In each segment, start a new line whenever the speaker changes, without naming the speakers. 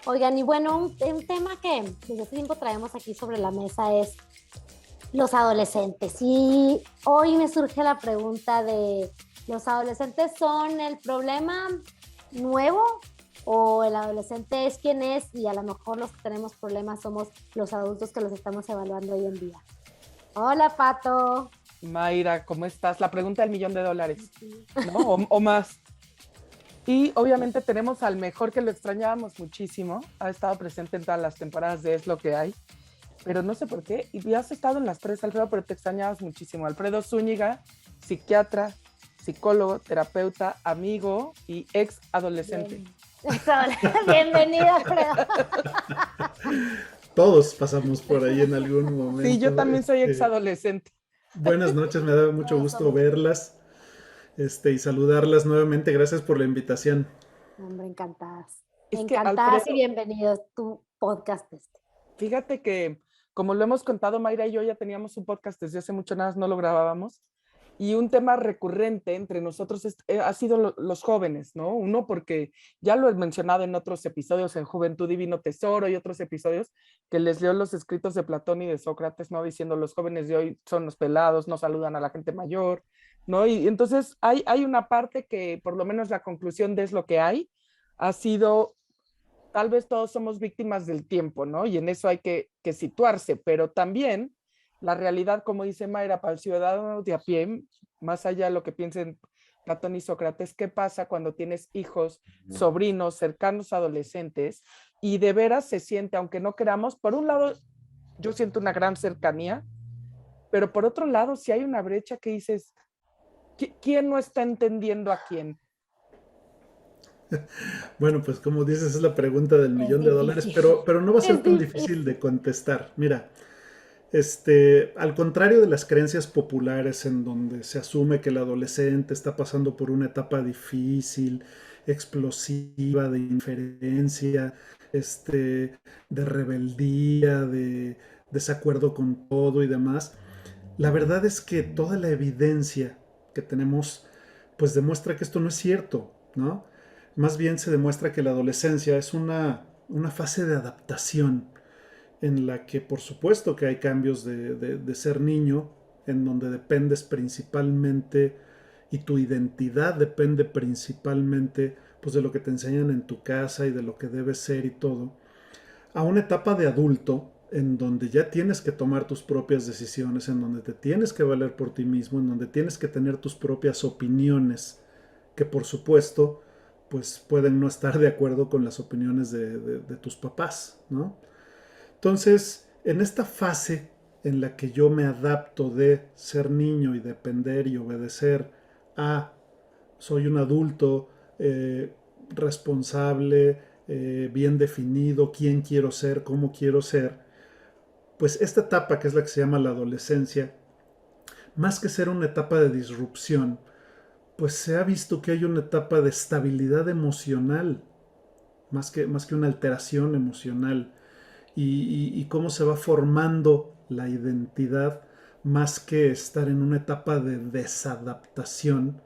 Oigan, y bueno, un tema que desde hace tiempo traemos aquí sobre la mesa es los adolescentes. Y hoy me surge la pregunta de, ¿los adolescentes son el problema nuevo o el adolescente es quien es y a lo mejor los que tenemos problemas somos los adultos que los estamos evaluando hoy en día? Hola, Pato.
Mayra, ¿cómo estás? La pregunta del $1,000,000, ¿no? O más. Y obviamente tenemos al mejor que lo extrañábamos muchísimo. Ha estado presente en todas las temporadas de Es lo que hay. Pero no sé por qué. Y has estado en las tres, Alfredo, pero te extrañabas muchísimo. Alfredo Zúñiga, psiquiatra, psicólogo, terapeuta, amigo y ex adolescente.
Bienvenido, Alfredo.
Todos pasamos por ahí en algún momento.
Sí, yo también soy ex adolescente.
Buenas noches, me da mucho gusto verlas y saludarlas nuevamente. Gracias por la invitación.
Hombre, encantadas.
Es que,
Encantadas
Alfredo,
y bienvenidos a tu podcast.
fíjate que, como lo hemos contado, Mayra y yo ya teníamos un podcast desde hace mucho, nada más no lo grabábamos. Y un tema recurrente entre nosotros ha sido los jóvenes, ¿no? Uno, porque ya lo he mencionado en otros episodios, en Juventud Divino Tesoro y otros episodios, que les leo los escritos de Platón y de Sócrates, ¿no? Diciendo los jóvenes de hoy son los pelados, no saludan a la gente mayor, ¿no? Y entonces hay una parte que, por lo menos la conclusión de Es lo que hay, ha sido tal vez todos somos víctimas del tiempo, ¿no? Y en eso hay que situarse, pero también la realidad, como dice Mayra, para el ciudadano de a pie, más allá de lo que piensen Platón y Sócrates, ¿qué pasa cuando tienes hijos, sobrinos, cercanos, adolescentes? Y de veras se siente, aunque no queramos, por un lado, yo siento una gran cercanía, pero por otro lado, si hay una brecha que dices, ¿quién no está entendiendo a quién?
Bueno, pues como dices, es la pregunta del
Es
$1,000,000,
difícil.
pero no va a ser
Es
tan difícil
difícil.
de contestar. Mira, al contrario de las creencias populares en donde se asume que el adolescente está pasando por una etapa difícil, explosiva, de indiferencia, de rebeldía, de desacuerdo con todo y demás, la verdad es que toda la evidencia que tenemos pues demuestra que esto no es cierto, ¿no? Más bien se demuestra que la adolescencia es una fase de adaptación en la que por supuesto que hay cambios de ser niño, en donde dependes principalmente y tu identidad depende principalmente pues de lo que te enseñan en tu casa y de lo que debes ser y todo, a una etapa de adulto en donde ya tienes que tomar tus propias decisiones, en donde te tienes que valer por ti mismo, en donde tienes que tener tus propias opiniones, que por supuesto pues pueden no estar de acuerdo con las opiniones de tus papás, ¿no? Entonces, en esta fase en la que yo me adapto de ser niño y depender y obedecer a soy un adulto responsable, bien definido, quién quiero ser, cómo quiero ser, pues esta etapa que es la que se llama la adolescencia, más que ser una etapa de disrupción, pues se ha visto que hay una etapa de estabilidad emocional, más que una alteración emocional, y cómo se va formando la identidad, más que estar en una etapa de desadaptación,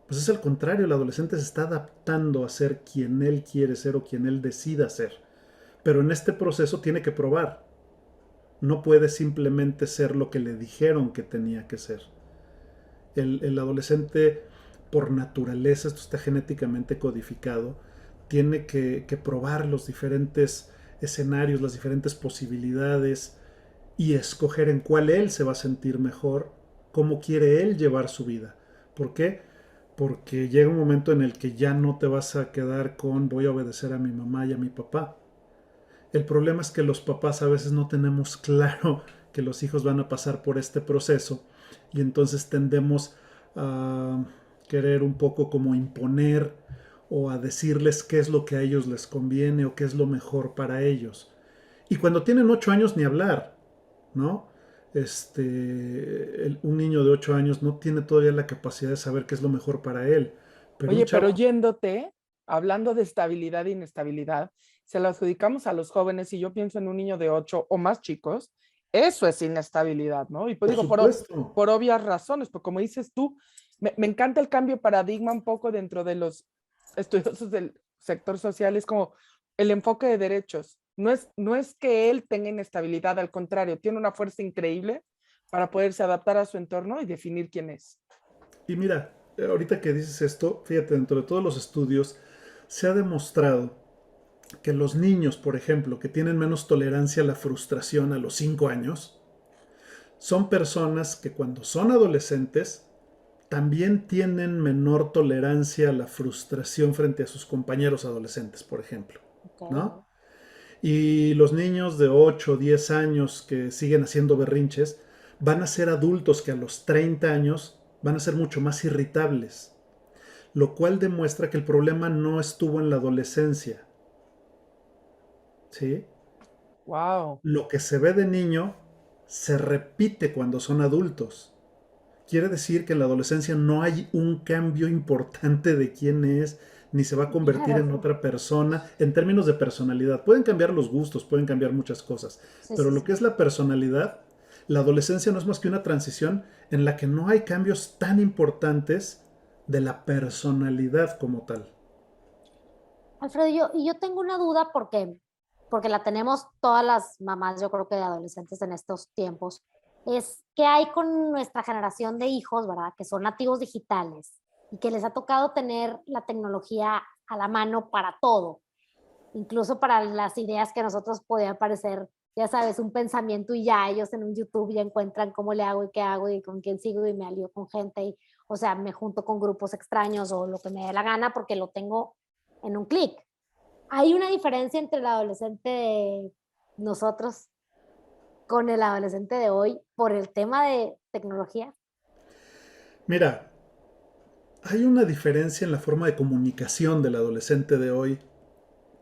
pues es al contrario, el adolescente se está adaptando a ser quien él quiere ser o quien él decida ser. Pero en este proceso tiene que probar. No puede simplemente ser lo que le dijeron que tenía que ser. El adolescente, por naturaleza, esto está genéticamente codificado, tiene que probar los diferentes escenarios, las diferentes posibilidades y escoger en cuál él se va a sentir mejor, cómo quiere él llevar su vida. ¿Por qué? Porque llega un momento en el que ya no te vas a quedar con voy a obedecer a mi mamá y a mi papá. El problema es que los papás a veces no tenemos claro que los hijos van a pasar por este proceso y entonces tendemos a querer un poco como imponer o a decirles qué es lo que a ellos les conviene o qué es lo mejor para ellos. Y cuando tienen 8 años ni hablar, ¿no? Un niño de 8 años no tiene todavía la capacidad de saber qué es lo mejor para él. Pero un
Oye, pero
chavo,
yéndote, hablando de estabilidad e inestabilidad, se lo adjudicamos a los jóvenes y yo pienso en un niño de 8 o más chicos, eso es inestabilidad, ¿no? Y pues
por
digo,
supuesto,
por obvias razones, porque como dices tú, me encanta el cambio de paradigma un poco dentro de los estudiosos del sector social, es como, el enfoque de derechos. No es que él tenga inestabilidad, al contrario, tiene una fuerza increíble para poderse adaptar a su entorno y definir quién es.
Y mira, ahorita que dices esto, fíjate, dentro de todos los estudios se ha demostrado que los niños, por ejemplo, que tienen menos tolerancia a la frustración a los 5 años, son personas que cuando son adolescentes también tienen menor tolerancia a la frustración frente a sus compañeros adolescentes, por ejemplo,
Ok.
¿no? Y los niños de 8 o 10 años que siguen haciendo berrinches van a ser adultos que a los 30 años van a ser mucho más irritables, lo cual demuestra que el problema no estuvo en la adolescencia, ¿sí?
Wow.
Lo que se ve de niño se repite cuando son adultos. Quiere decir que en la adolescencia no hay un cambio importante de quién es, ni se va a convertir en
Claro.
otra persona en términos de personalidad. Pueden cambiar los gustos, pueden cambiar muchas cosas,
Sí,
pero
sí,
lo que
sí.
es la personalidad, la adolescencia no es más que una transición en la que no hay cambios tan importantes de la personalidad como tal.
Alfredo, y yo tengo una duda porque la tenemos todas las mamás, yo creo que de adolescentes en estos tiempos, es qué hay con nuestra generación de hijos, ¿verdad? Que son nativos digitales y que les ha tocado tener la tecnología a la mano para todo, incluso para las ideas que a nosotros podía parecer, ya sabes, un pensamiento y ya ellos en un YouTube ya encuentran cómo le hago y qué hago y con quién sigo y me alío con gente y, o sea, me junto con grupos extraños o lo que me dé la gana porque lo tengo en un clic. Hay una diferencia entre el adolescente de nosotros con el adolescente de hoy por el tema de tecnología.
Mira, hay una diferencia en la forma de comunicación del adolescente de hoy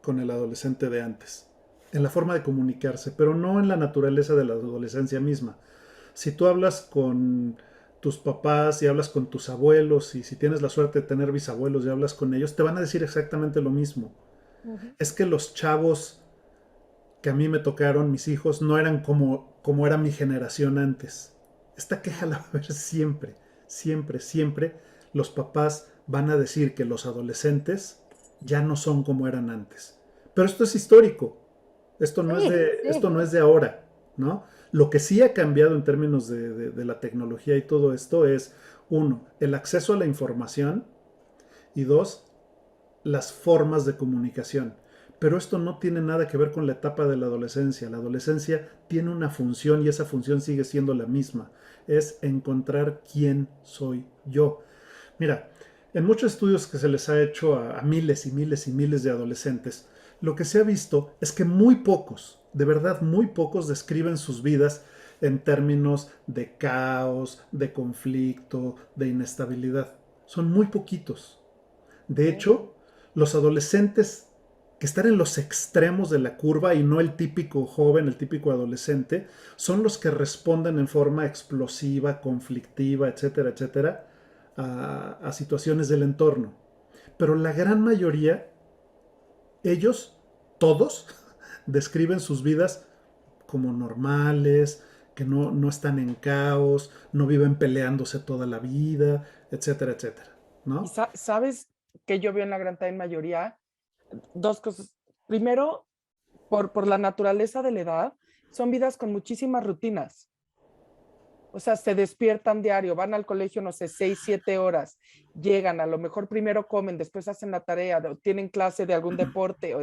con el adolescente de antes, en la forma de comunicarse, pero no en la naturaleza de la adolescencia misma. Si tú hablas con tus papás y hablas con tus abuelos y si tienes la suerte de tener bisabuelos y hablas con ellos, te van a decir exactamente lo mismo.
Uh -huh.
Es que los chavos que a mí me tocaron, mis hijos, no eran como era mi generación antes. Esta queja la va a haber siempre, siempre, siempre. Los papás van a decir que los adolescentes ya no son como eran antes. Pero esto es histórico.
Sí,
Esto
sí.
no es de ahora, ¿no? Lo que sí ha cambiado en términos de la tecnología y todo esto es, uno, el acceso a la información y dos, las formas de comunicación. Pero esto no tiene nada que ver con la etapa de la adolescencia. La adolescencia tiene una función y esa función sigue siendo la misma. Es encontrar quién soy yo. Mira, en muchos estudios que se les ha hecho a miles y miles y miles de adolescentes, lo que se ha visto es que muy pocos, de verdad muy pocos, describen sus vidas en términos de caos, de conflicto, de inestabilidad. Son muy poquitos. De
Okay.
hecho, los adolescentes que están en los extremos de la curva y no el típico joven, el típico adolescente, son los que responden en forma explosiva, conflictiva, etcétera, etcétera, a situaciones del entorno. Pero la gran mayoría, ellos, todos, describen sus vidas como normales, que no están en caos, no viven peleándose toda la vida, etcétera, etcétera,
Y
¿no?
sabes que yo veo en la gran mayoría dos cosas. Primero, por la naturaleza de la edad, son vidas con muchísimas rutinas. O sea, se despiertan diario, van al colegio, no sé, 6, 7 horas, llegan, a lo mejor primero comen, después hacen la tarea, tienen clase de algún deporte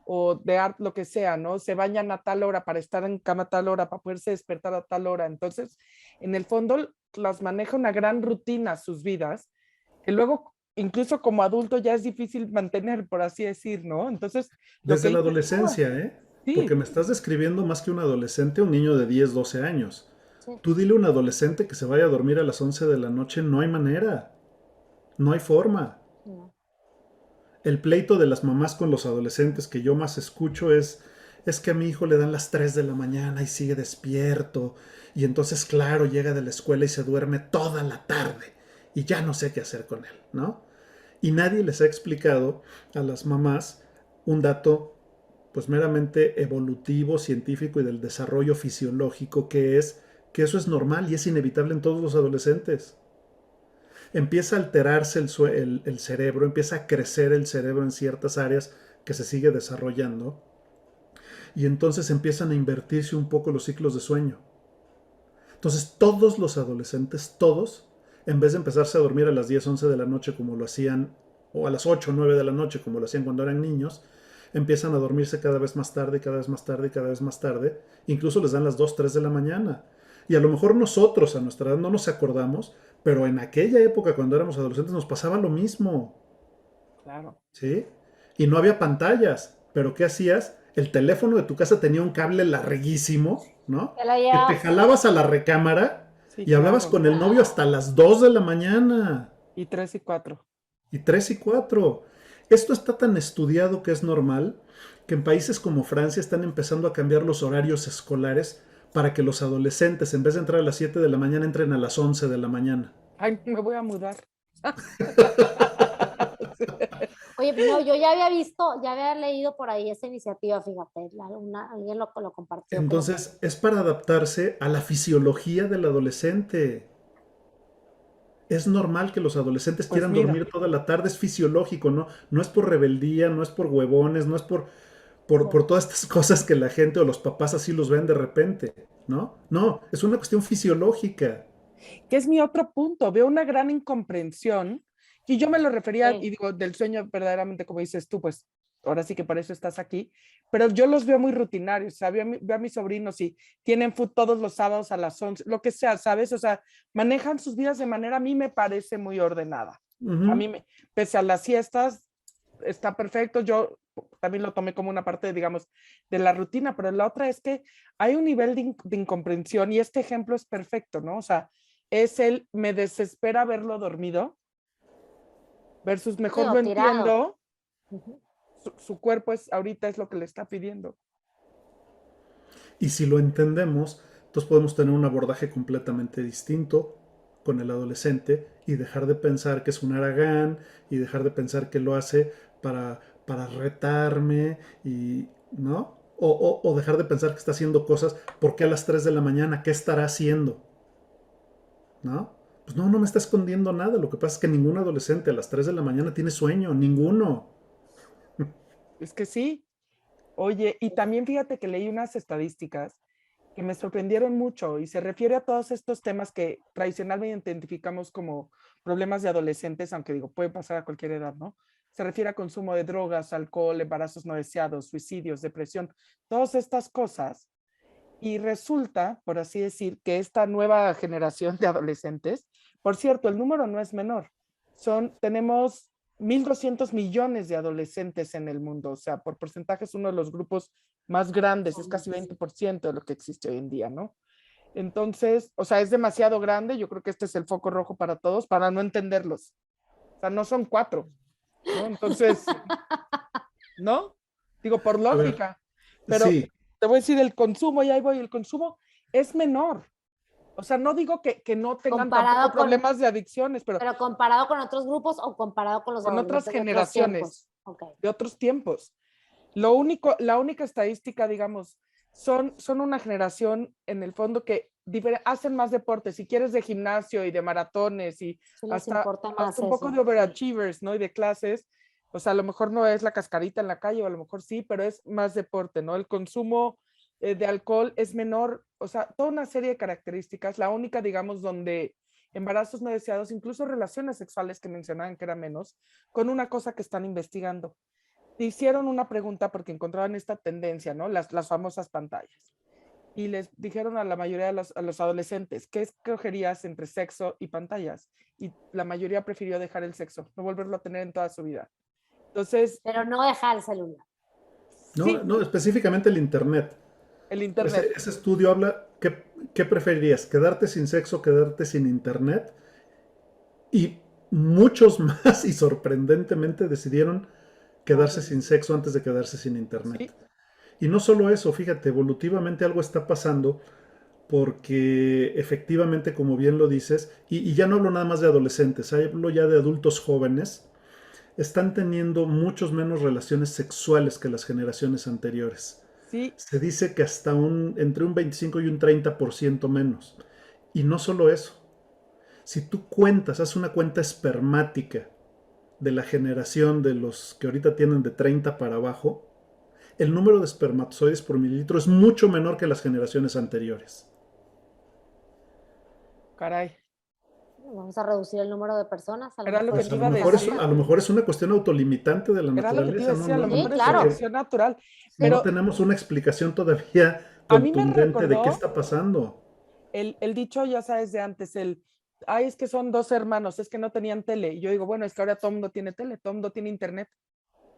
o de arte, lo que sea, ¿no? Se bañan a tal hora para estar en cama a tal hora, para poderse despertar a tal hora. Entonces, en el fondo, las maneja una gran rutina sus vidas, que luego, incluso como adulto, ya es difícil mantener, por así decir, ¿no? Entonces, lo que
Desde la
dices tú,
adolescencia, ¿eh? Porque
sí,
me estás describiendo más que un adolescente, un niño de 10, 12 años.
Sí.
Tú dile a un adolescente que se vaya a dormir a las 11 de la noche, no hay manera, no hay forma.
No.
El pleito de las mamás con los adolescentes que yo más escucho es que a mi hijo le dan las 3 de la mañana y sigue despierto. Y entonces, claro, llega de la escuela y se duerme toda la tarde. Y ya no sé qué hacer con él, ¿no? Y nadie les ha explicado a las mamás un dato pues meramente evolutivo, científico y del desarrollo fisiológico que es que eso es normal y es inevitable en todos los adolescentes. Empieza a alterarse el cerebro, empieza a crecer el cerebro en ciertas áreas que se sigue desarrollando, y entonces empiezan a invertirse un poco los ciclos de sueño. Entonces todos los adolescentes, todos, en vez de empezarse a dormir a las 10, 11 de la noche como lo hacían, o a las 8, 9 de la noche como lo hacían cuando eran niños, empiezan a dormirse cada vez más tarde, cada vez más tarde, cada vez más tarde, incluso les dan las 2, 3 de la mañana. Y a lo mejor nosotros a nuestra edad no nos acordamos, pero en aquella época cuando éramos adolescentes nos pasaba lo mismo.
Claro.
¿Sí? Y no había pantallas, pero ¿qué hacías? El teléfono de tu casa tenía un cable larguísimo, ¿no?
Te lo
Que te
llevabas.
jalabas a la recámara
Sí,
y hablabas
claro.
con el novio hasta las 2 de la mañana.
Y 3 y 4.
Y 3 y 4. Esto está tan estudiado que es normal que en países como Francia están empezando a cambiar los horarios escolares para que los adolescentes, en vez de entrar a las 7 de la mañana, entren a las 11 de la mañana.
Ay, me voy a mudar.
Oye, no, yo ya había visto, ya había leído por ahí esa iniciativa, fíjate, alguien lo compartió.
Entonces, es para adaptarse a la fisiología del adolescente. Es normal que los adolescentes
Pues
quieran
mira,
dormir toda la tarde, es fisiológico, ¿no? No es por rebeldía, no es por huevones, no es por todas estas cosas que la gente o los papás así los ven de repente, ¿no? No, es una cuestión fisiológica.
que es mi otro punto. Veo una gran incomprensión y yo me lo refería,
Sí.
y digo, del sueño verdaderamente, como dices tú, pues ahora sí que para eso estás aquí, pero yo los veo muy rutinarios, o sea, veo a mis sobrinos y tienen food todos los sábados a las 11, lo que sea, ¿sabes? O sea, manejan sus vidas de manera, a mí me parece muy ordenada. A mí, pese a las siestas, está perfecto, yo también lo tomé como una parte, digamos, de la rutina, pero la otra es que hay un nivel de incomprensión y este ejemplo es perfecto, ¿no? O sea, me desespera verlo dormido versus mejor lo entiendo, su cuerpo ahorita es lo que le está pidiendo.
Y si lo entendemos, entonces podemos tener un abordaje completamente distinto con el adolescente y dejar de pensar que es un haragán y dejar de pensar que lo hace para retarme y, ¿no? O dejar de pensar que está haciendo cosas porque a las 3 de la mañana, ¿qué estará haciendo? ¿No? Pues no me está escondiendo nada. Lo que pasa es que ningún adolescente a las 3 de la mañana tiene sueño, ninguno.
Es que sí. Oye, y también fíjate que leí unas estadísticas que me sorprendieron mucho y se refiere a todos estos temas que tradicionalmente identificamos como problemas de adolescentes, aunque digo, puede pasar a cualquier edad, ¿no? Se refiere a consumo de drogas, alcohol, embarazos no deseados, suicidios, depresión, todas estas cosas. Y resulta, por así decir, que esta nueva generación de adolescentes, por cierto, el número no es menor, tenemos 1.200 millones de adolescentes en el mundo, o sea, por porcentaje es uno de los grupos más grandes, es casi 20% de lo que existe hoy en día, ¿no? Entonces, o sea, es demasiado grande, yo creo que este es el foco rojo para todos, para no entenderlos. O sea, no son 4, ¿no? Entonces, ¿no? Digo, por
A ver,
lógica, pero
sí,
te voy a decir, el consumo, y ahí voy, el consumo es menor. O sea, no digo que no tengan tampoco problemas de adicciones, pero
comparado con otros grupos o comparado con los
con otras
adolescentes de otros
generaciones,
tiempos.
de otros tiempos. La única estadística, digamos, son una generación en el fondo que hacen más deporte, si quieres de gimnasio y de maratones y
Sí les importa más
hasta un poco
eso.
de overachievers, ¿no? Y de clases, o sea, a lo mejor no es la cascarita en la calle, o a lo mejor sí, pero es más deporte, ¿no? El consumo de alcohol es menor, o sea, toda una serie de características, la única, digamos, donde embarazos no deseados, incluso relaciones sexuales que mencionaban que era menos, con una cosa que están investigando. Hicieron una pregunta porque encontraban esta tendencia, ¿no? Las famosas pantallas. Y les dijeron a la mayoría de a los adolescentes, ¿qué escogerías entre sexo y pantallas? Y la mayoría prefirió dejar el sexo, no volverlo a tener en toda su vida. Entonces,
Pero no dejar el celular.
sí,
no, específicamente el Internet.
el Internet.
Ese estudio habla, ¿qué preferirías? ¿Quedarte sin sexo o quedarte sin Internet? Y muchos más y sorprendentemente decidieron quedarse sin sexo antes de quedarse sin Internet.
Sí,
Y no solo eso, fíjate, evolutivamente algo está pasando porque efectivamente, como bien lo dices, y ya no hablo nada más de adolescentes, hablo ya de adultos jóvenes, están teniendo muchos menos relaciones sexuales que las generaciones anteriores.
sí,
Se dice que hasta entre un 25 y un 30% menos. Y no solo eso. Si tú cuentas, haz una cuenta espermática de la generación de los que ahorita tienen de 30 para abajo, el número de espermatozoides por mililitro es mucho menor que las generaciones anteriores.
Caray.
Vamos a reducir el número de personas. A lo
Era lo
mejor
que
Pues
te
a
iba
lo
a
mejor
decir.
a lo mejor es una cuestión autolimitante de la
Era lo que te iba
naturaleza,
a decir, a lo
Sí,
mejor es
claro.
selección natural.
Sí.
no
Pero
tenemos una explicación todavía
a mí me
contundente de qué
recordó
está pasando.
el dicho, ya sabes, de antes, ay, es que son dos hermanos, es que no tenían tele. Y yo digo, bueno, es que ahora todo el mundo tiene tele, todo el mundo tiene internet.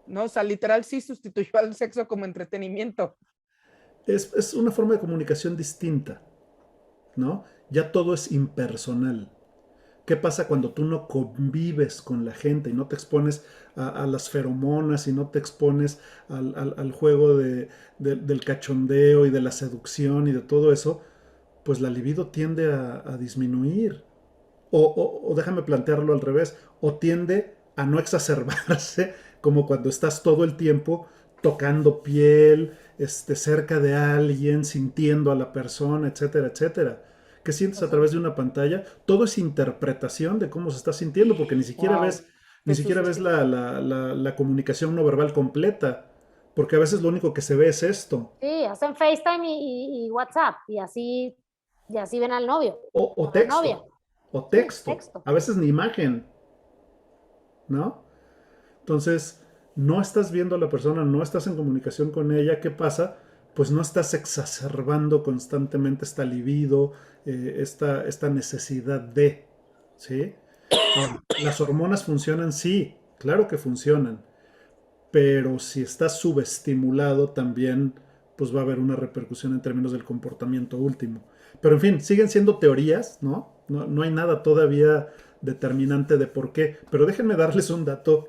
¿No? O sea, literal sí sustituyó al sexo como entretenimiento.
Es una forma de comunicación distinta, ¿no? Ya todo es impersonal. ¿Qué pasa cuando tú no convives con la gente y no te expones a las feromonas y no te expones al juego del cachondeo y de la seducción y de todo eso? Pues la libido tiende a disminuir. O déjame plantearlo al revés, o tiende a no exacerbarse como cuando estás todo el tiempo tocando piel, cerca de alguien, sintiendo a la persona, etcétera, etcétera. ¿Qué sientes a través de una pantalla? Todo es interpretación de cómo se está sintiendo, porque
Wow,
ni
qué
siquiera ves
susto.
la comunicación no verbal completa, porque a veces lo único que se ve es esto.
Sí, hacen FaceTime y WhatsApp y así ven al novio
O
o la novia.
texto, o
Sí,
texto,
texto.
a veces ni imagen, ¿no? Entonces, no estás viendo a la persona, no estás en comunicación con ella, ¿qué pasa? Pues no estás exacerbando constantemente esta libido, esta necesidad de, ¿sí? Ahora, ¿las hormonas funcionan? Sí, claro que funcionan, pero si estás subestimulado también, pues va a haber una repercusión en términos del comportamiento último. Pero en fin, siguen siendo teorías, ¿no? No hay nada todavía determinante de por qué, pero déjenme darles un dato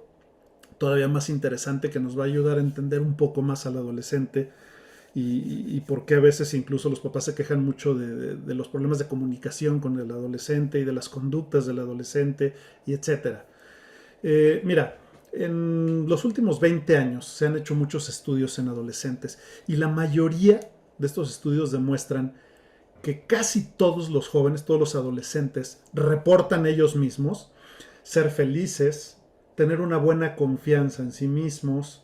todavía más interesante que nos va a ayudar a entender un poco más al adolescente y por qué a veces incluso los papás se quejan mucho de los problemas de comunicación con el adolescente y de las conductas del adolescente y etcétera. Mira, en los últimos 20 años se han hecho muchos estudios en adolescentes y la mayoría de estos estudios demuestran que casi todos los jóvenes, todos los adolescentes, reportan ellos mismos ser felices, tener una buena confianza en sí mismos,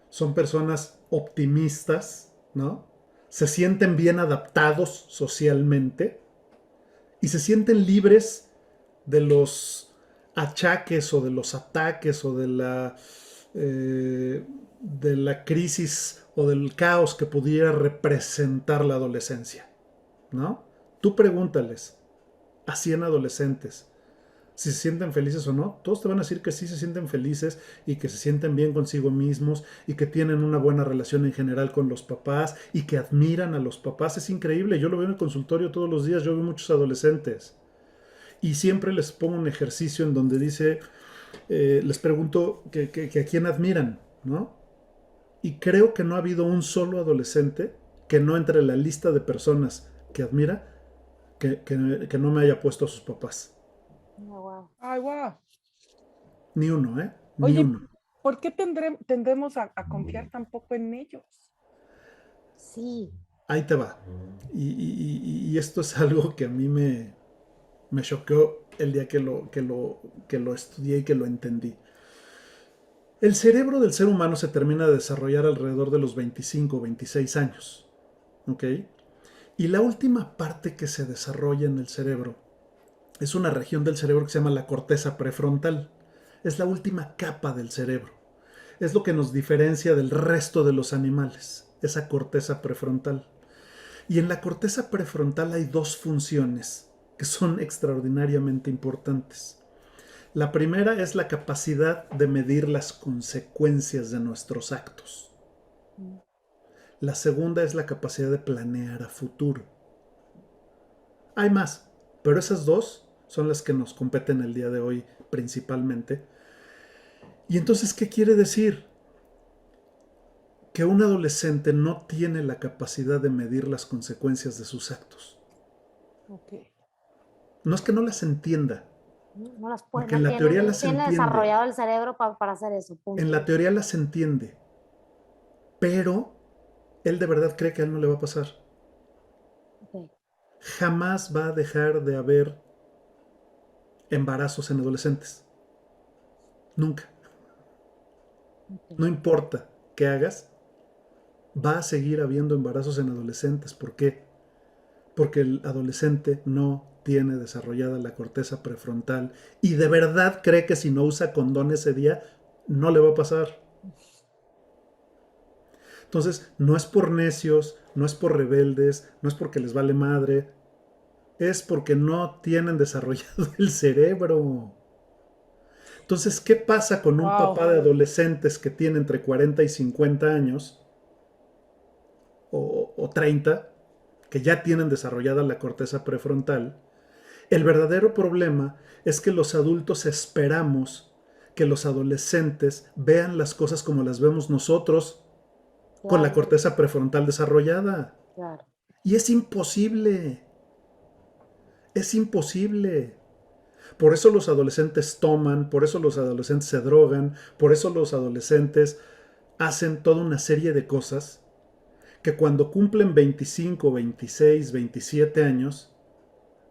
son personas optimistas, ¿no? Se sienten bien adaptados socialmente y se sienten libres de los achaques o de los ataques o de la crisis o del caos que pudiera representar la adolescencia, ¿no? Tú pregúntales a 100 adolescentes si se sienten felices o no, todos te van a decir que sí se sienten felices y que se sienten bien consigo mismos y que tienen una buena relación en general con los papás y que admiran a los papás. Es increíble, yo lo veo en el consultorio todos los días, yo veo muchos adolescentes y siempre les pongo un ejercicio en donde dice, les pregunto que a quién admiran, ¿no? Y creo que no ha habido un solo adolescente que no entre en la lista de personas que admira que no me haya puesto a sus papás.
Oh, wow.
Ay, wow.
Ni uno, ¿eh? Ni
Oye,
uno.
¿por qué tendemos a confiar tan poco en ellos?
Sí,
Ahí te va. Y esto es algo que a mí me choqueó el día que lo estudié y que lo entendí. El cerebro del ser humano se termina de desarrollar alrededor de los 25 o 26 años. ¿Ok? Y la última parte que se desarrolla en el cerebro es una región del cerebro que se llama la corteza prefrontal. Es la última capa del cerebro. Es lo que nos diferencia del resto de los animales, esa corteza prefrontal. Y en la corteza prefrontal hay dos funciones que son extraordinariamente importantes. La primera es la capacidad de medir las consecuencias de nuestros actos. La segunda es la capacidad de planear a futuro. Hay más, pero esas dos son las que nos competen el día de hoy principalmente. Y entonces, ¿qué quiere decir? Que un adolescente no tiene la capacidad de medir las consecuencias de sus actos.
Ok.
No es que no las entienda,
no las puede,
porque en la teoría
no
las
tiene
entiende,
desarrollado el cerebro para hacer eso,
en
punto.
la teoría las entiende, pero él de verdad cree que a él no le va a pasar.
Okay.
Jamás va a dejar de haber embarazos en adolescentes. Nunca.
Ok.
No importa qué hagas, va a seguir habiendo embarazos en adolescentes. ¿Por qué? Porque el adolescente no tiene desarrollada la corteza prefrontal y de verdad cree que si no usa condón ese día, no le va a pasar. Entonces, no es por necios, no es por rebeldes, no es porque les vale madre, es porque no tienen desarrollado el cerebro. Entonces, ¿qué pasa con un
Wow.
papá de adolescentes que tiene entre 40 y 50 años o 30, que ya tienen desarrollada la corteza prefrontal? El verdadero problema es que los adultos esperamos que los adolescentes vean las cosas como las vemos nosotros con la
Claro,
corteza prefrontal desarrollada.
claro.
Y es imposible. Es imposible. Por eso los adolescentes toman, por eso los adolescentes se drogan, por eso los adolescentes hacen toda una serie de cosas que cuando cumplen 25, 26, 27 años,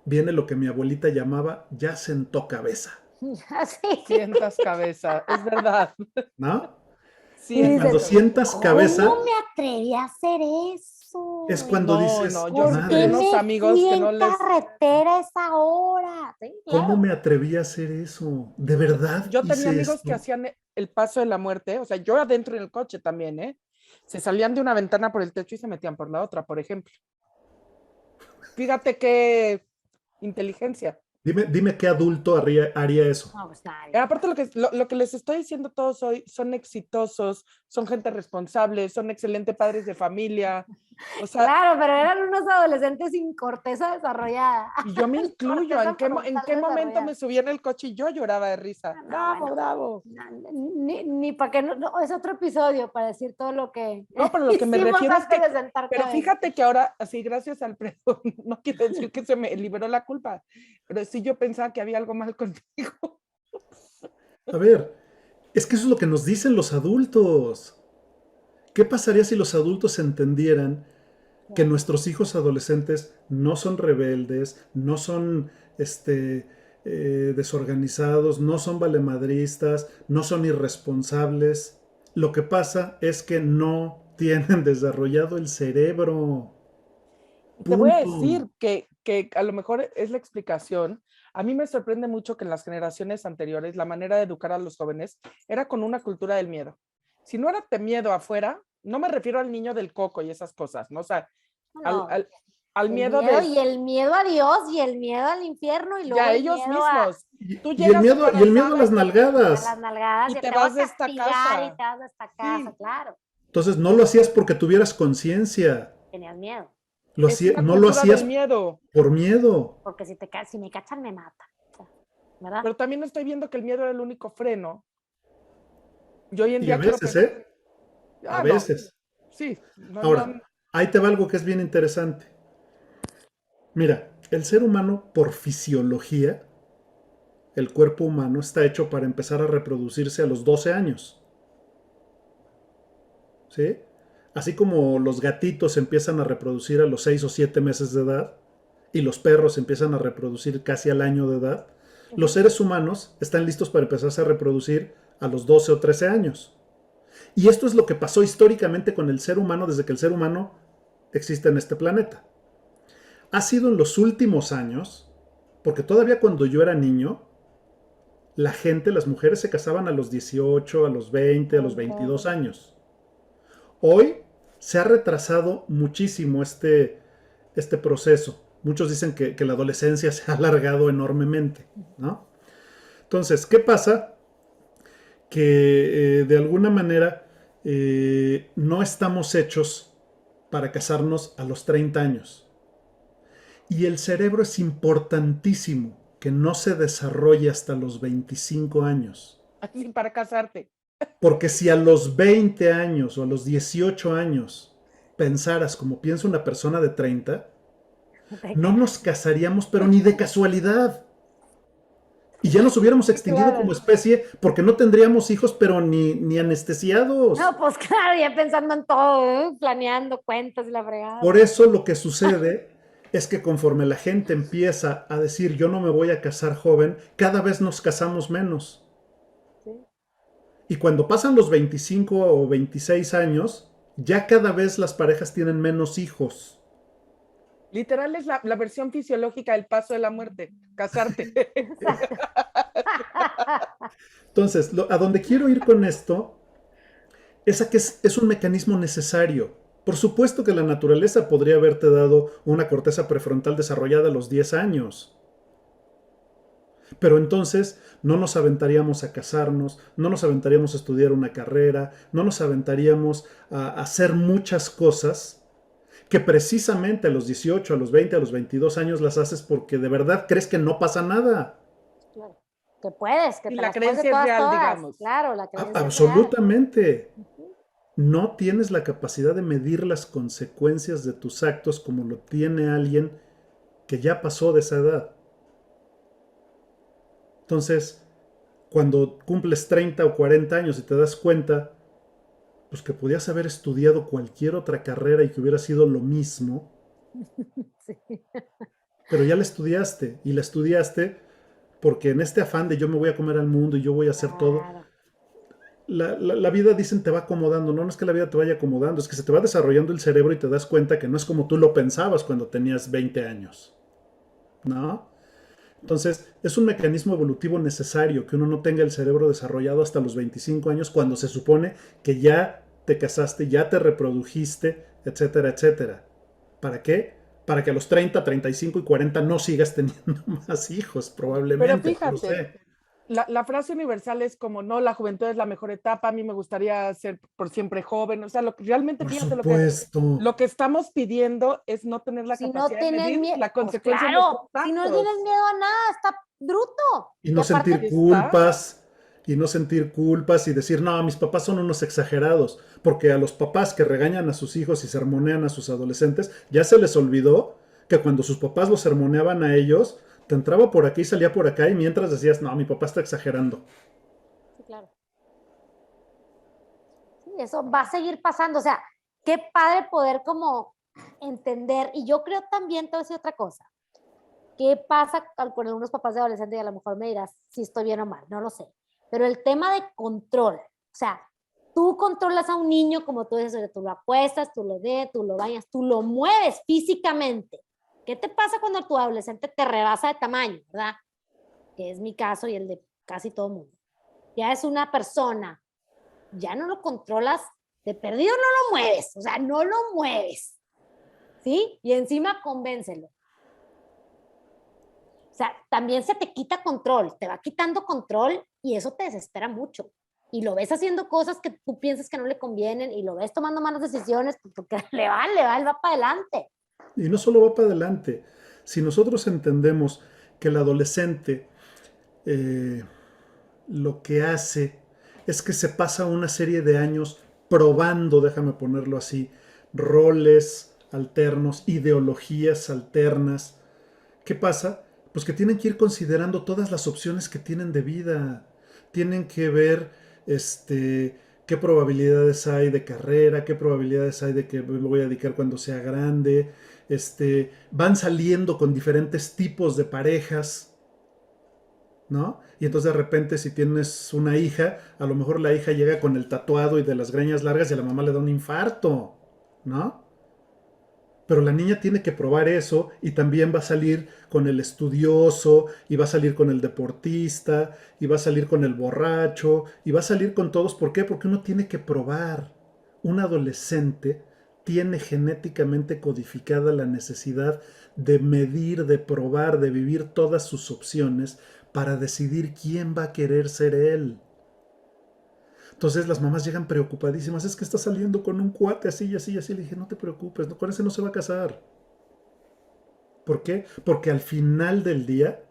viene lo que mi abuelita llamaba ya sentó cabeza,
Así.
Sientas cabeza, es verdad.
¿no?
Y
Y cuando
dices,
Sientas cabeza.
sientas cabeza
¿cómo me atreví a hacer eso?
es cuando
No,
dices,
no, yo sí
¿Por
tenía
qué
madres,
unos
me
amigos
fui
que
en
no les...
carretera a esa hora? Sí,
¿cómo
claro.
me atreví a hacer eso? ¿De verdad
Yo tenía
hice
amigos que
esto?
hacían el paso de la muerte, o sea, yo adentro en el coche también, ¿eh? Se salían de una ventana por el techo y se metían por la otra, por ejemplo. Fíjate qué inteligencia.
Dime qué adulto haría eso.
No, pues nadie.
Aparte lo que les estoy diciendo todos hoy, son exitosos, son gente responsable, son excelentes padres de familia. O sea,
Claro, pero eran unos adolescentes sin corteza desarrollada.
y yo me incluyo,
Corteza
en
frontal
qué momento
desarrollada.
me subí en el coche y yo lloraba de risa?
No,
Bravo,
bueno,
bravo.
ni para qué, no, es otro episodio para decir todo lo que
No, pero lo que me
hicimos
refiero es
antes
que,
de sentar
pero
cabeza.
fíjate que ahora, así, gracias al Alfredo, no quiero decir que se me liberó la culpa, pero sí yo pensaba que había algo mal contigo.
A ver, es que eso es lo que nos dicen los adultos. ¿Qué pasaría si los adultos entendieran que nuestros hijos adolescentes no son rebeldes, no son desorganizados, no son valemadristas, no son irresponsables? Lo que pasa es que no tienen desarrollado el cerebro.
Y te voy a
Punto.
decir que a lo mejor es la explicación. A mí me sorprende mucho que en las generaciones anteriores la manera de educar a los jóvenes era con una cultura del miedo. Si no era de miedo afuera, no me refiero al niño del coco y esas cosas, ¿no? O sea,
No,
al
el
miedo
miedo
de
y el miedo a Dios y el miedo al infierno y luego
ya
el
ellos
miedo a
mismos. Tú
Y el
llegas
miedo, y el miedo a
embarazada
las
y
las
nalgadas.
nalgadas
y
y
te
te voy
vas
a
de esta
castigar y
casa.
te vas de esta casa,
Sí,
claro.
Entonces no lo hacías porque tuvieras conciencia.
Tenías miedo,
es una
No lo
cultura del
hacías
miedo.
por miedo.
porque si me cachan me matan, ¿verdad?
Pero también estoy viendo que el miedo era el único freno. Yo hoy en
Y a
día quiero
veces,
pensar,
a
no,
veces.
sí, no,
Ahora,
no,
ahí te va algo que es bien interesante. Mira, el ser humano por fisiología, el cuerpo humano está hecho para empezar a reproducirse a los 12 años. ¿Sí? Así como los gatitos empiezan a reproducir a los 6 o 7 meses de edad y los perros empiezan a reproducir casi al año de edad, los seres humanos están listos para empezarse a reproducir a los 12 o 13 años. Y esto es lo que pasó históricamente con el ser humano desde que el ser humano existe en este planeta. Ha sido en los últimos años, porque todavía cuando yo era niño, la gente, las mujeres se casaban a los 18, a los 20, a los 22 años. Hoy se ha retrasado muchísimo este proceso. Muchos dicen que la adolescencia se ha alargado enormemente, ¿no? Entonces, ¿qué pasa? Que de alguna manera no estamos hechos para casarnos a los 30 años. Y el cerebro es importantísimo que no se desarrolle hasta los 25 años.
así para casarte.
Porque si a los 20 años o a los 18 años pensaras como piensa una persona de 30, no nos casaríamos, pero ni de casualidad. Y ya nos hubiéramos extinguido
Claro.
como especie porque no tendríamos hijos, pero ni anestesiados.
No, pues claro, ya pensando en todo, planeando cuentas y la fregada.
Por eso lo que sucede es que conforme la gente empieza a decir yo no me voy a casar joven, cada vez nos casamos menos.
Sí.
Y cuando pasan los 25 o 26 años, ya cada vez las parejas tienen menos hijos.
Literal es la versión fisiológica del paso de la muerte, casarte.
Exacto.
Entonces, a donde quiero ir con esto es a que es un mecanismo necesario. Por supuesto que la naturaleza podría haberte dado una corteza prefrontal desarrollada a los 10 años. Pero entonces no nos aventaríamos a casarnos, no nos aventaríamos a estudiar una carrera, no nos aventaríamos a hacer muchas cosas que precisamente a los 18, a los 20, a los 22 años las haces porque de verdad crees que no pasa nada.
Claro. Que puedes, que
Y
te
la
las puedes de
creencia es
todas,
real,
todas.
digamos.
Claro, la creencia es real.
Absolutamente.
Ujú.
No tienes la capacidad de medir las consecuencias de tus actos como lo tiene alguien que ya pasó de esa edad. Entonces, cuando cumples 30 o 40 años y te das cuenta, pues que podías haber estudiado cualquier otra carrera y que hubiera sido lo mismo,
Sí.
pero ya la estudiaste y la estudiaste porque en este afán de yo me voy a comer al mundo y yo voy a hacer todo,
Claro.
la vida dicen te va acomodando, no es que la vida te vaya acomodando, es que se te va desarrollando el cerebro y te das cuenta que no es como tú lo pensabas cuando tenías 20 años, ¿no? Entonces, es un mecanismo evolutivo necesario que uno no tenga el cerebro desarrollado hasta los 25 años cuando se supone que ya te casaste, ya te reprodujiste, etcétera, etcétera. ¿Para qué? Para que a los 30, 35 y 40 no sigas teniendo más hijos,
Pero
probablemente, no lo
fíjate,
sé.
la frase universal es como, no, la juventud es la mejor etapa, a mí me gustaría ser por siempre joven, o sea, realmente
Por
fíjate
supuesto.
lo que estamos pidiendo es no tener la
Si no
capacidad de
tienes
medir
miedo,
la
pues
consecuencia de nuestros
claro, si no tienes
actos.
miedo a nada, está bruto.
Y
Y
no
aparte,
sentir
Ahí está.
culpas, y no sentir culpas y decir, no, mis papás son unos exagerados, porque a los papás que regañan a sus hijos y sermonean a sus adolescentes, ya se les olvidó que cuando sus papás los sermoneaban a ellos, te entraba por aquí y salía por acá y mientras decías, no, mi papá está exagerando.
sí, claro. Sí, eso va a seguir pasando. O sea, qué padre poder como entender. Y yo creo también, te voy a decir otra cosa. ¿Qué pasa con algunos papás de adolescentes? Y a lo mejor me dirás si estoy bien o mal, no lo sé. Pero el tema de control, o sea, tú controlas a un niño como tú dices, tú lo acuestas, tú lo ves, tú lo bañas, tú lo mueves físicamente. ¿Qué te pasa cuando tu adolescente te rebasa de tamaño, verdad? Que es mi caso y el de casi todo el mundo. Ya es una persona, ya no lo controlas, de perdido no lo mueves, o sea, no lo mueves, ¿sí? Y encima convéncelo. O sea, también se te quita control, te va quitando control y eso te desespera mucho. Y lo ves haciendo cosas que tú piensas que no le convienen y lo ves tomando malas decisiones porque él va para adelante.
Y no solo va para adelante. Si nosotros entendemos que el adolescente eh, lo que hace es que se pasa una serie de años probando, déjame ponerlo así, roles alternos, ideologías alternas. ¿Qué pasa? Pues que tienen que ir considerando todas las opciones que tienen de vida. Tienen que ver qué probabilidades hay de carrera, qué probabilidades hay de que me voy a dedicar cuando sea grande. Van saliendo con diferentes tipos de parejas, ¿no? Y entonces de repente si tienes una hija, a lo mejor la hija llega con el tatuado y de las greñas largas y a la mamá le da un infarto, ¿no? Pero la niña tiene que probar eso y también va a salir con el estudioso y va a salir con el deportista y va a salir con el borracho y va a salir con todos. ¿Por qué? Porque uno tiene que probar. Un adolescente tiene genéticamente codificada la necesidad de medir, de probar, de vivir todas sus opciones para decidir quién va a querer ser él. Entonces las mamás llegan preocupadísimas, es que está saliendo con un cuate así y así y así. Le dije, no te preocupes, no, con ese no se va a casar. ¿Por qué? Porque al final del día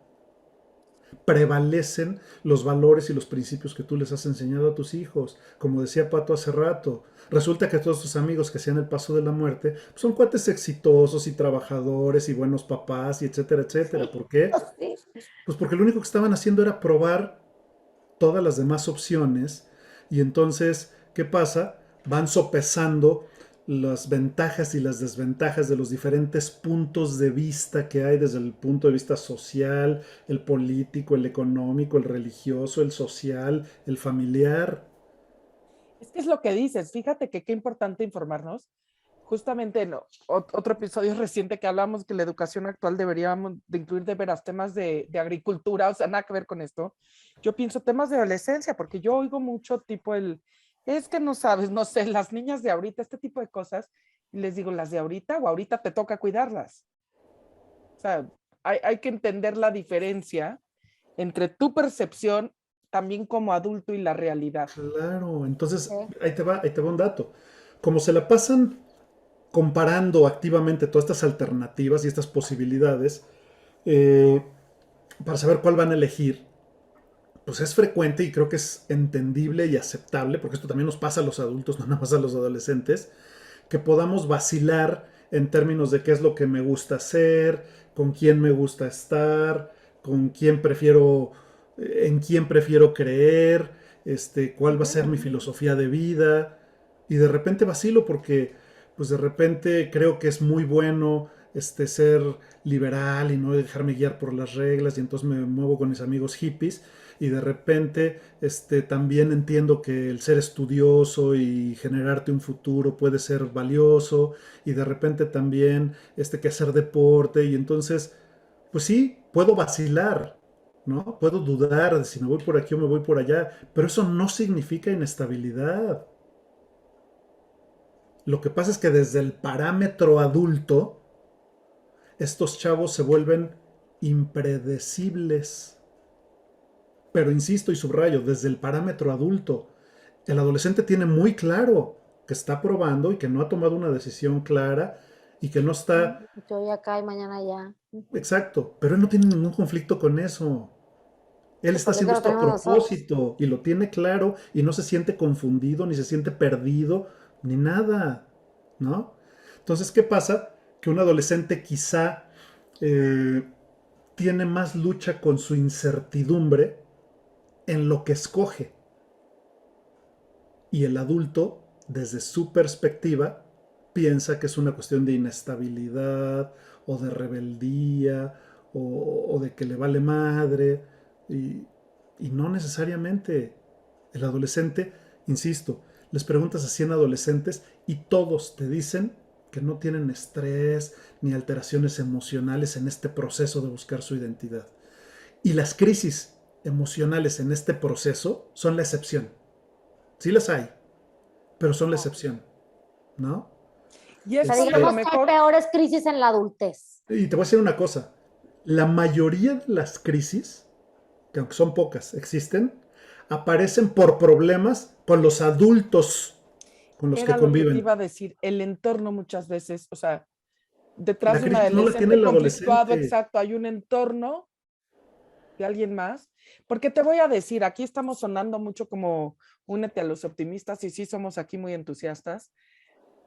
prevalecen los valores y los principios que tú les has enseñado a tus hijos. Como decía Pato hace rato, resulta que todos tus amigos que hacían el paso de la muerte son cuates exitosos y trabajadores y buenos papás y etcétera, etcétera. ¿Por qué?
Sí.
Pues porque lo único que estaban haciendo era probar todas las demás opciones y entonces, ¿qué pasa? Van sopesando las ventajas y las desventajas de los diferentes puntos de vista que hay desde el punto de vista social, el político, el económico, el religioso, el social, el familiar.
Es que es lo que dices, fíjate que qué importante informarnos. Justamente en otro episodio reciente que hablamos que la educación actual deberíamos de incluir de veras temas de agricultura, o sea, nada que ver con esto. Yo pienso temas de adolescencia, porque yo oigo mucho tipo es que no sabes, no sé, las niñas de ahorita, este tipo de cosas, y les digo, las de ahorita o ahorita te toca cuidarlas. O sea, hay que entender la diferencia entre tu percepción también como adulto y la realidad.
Claro, entonces
Sí.
ahí te va un dato. Como se la pasan comparando activamente todas estas alternativas y estas posibilidades, eh, para saber cuál van a elegir, pues es frecuente y creo que es entendible y aceptable, porque esto también nos pasa a los adultos, no nada más a los adolescentes, que podamos vacilar en términos de qué es lo que me gusta hacer, con quién me gusta estar, con quién prefiero, en quién prefiero creer, cuál va a ser mi filosofía de vida. Y de repente vacilo porque, pues de repente creo que es muy bueno ser liberal y no dejarme guiar por las reglas y entonces me muevo con mis amigos hippies y de repente también entiendo que el ser estudioso y generarte un futuro puede ser valioso y de repente también que hacer deporte y entonces pues sí, puedo vacilar, ¿no? Puedo dudar de si me voy por aquí o me voy por allá, pero eso no significa inestabilidad. Lo que pasa es que desde el parámetro adulto, estos chavos se vuelven impredecibles. Pero insisto y subrayo, desde el parámetro adulto, el adolescente tiene muy claro que está probando y que no ha tomado una decisión clara y que no está
Yo hoy acá y mañana allá.
exacto, pero él no tiene ningún conflicto con eso. Él
Sí,
está
pues es que
haciendo
lo
esto a
tenemos nosotros.
propósito y lo tiene claro y no se siente confundido, ni se siente perdido, ni nada, ¿no? Entonces, ¿qué pasa? Que un adolescente quizá eh, tiene más lucha con su incertidumbre en lo que escoge. Y el adulto, desde su perspectiva, piensa que es una cuestión de inestabilidad o de rebeldía o de que le vale madre. Y, y no necesariamente. El adolescente, insisto, les preguntas a 100 adolescentes y todos te dicen que no tienen estrés ni alteraciones emocionales en este proceso de buscar su identidad. Y las crisis emocionales en este proceso son la excepción. Sí las hay, pero son la excepción, ¿no?
Y
O
es
sea,
cuando a lo
digamos que hay
mejor
peores crisis en la adultez.
Y te voy a decir una cosa, la mayoría de las crisis, que aunque son pocas, existen, aparecen por problemas con los adultos con los que
era lo que te
conviven.
iba a decir, el entorno muchas veces, o sea, detrás
La
de un
crisis no la tiene
adolescente
el
conflictuado,
adolescente.
exacto, hay un entorno de alguien más, porque te voy a decir, aquí estamos sonando mucho como únete a los optimistas y sí somos aquí muy entusiastas,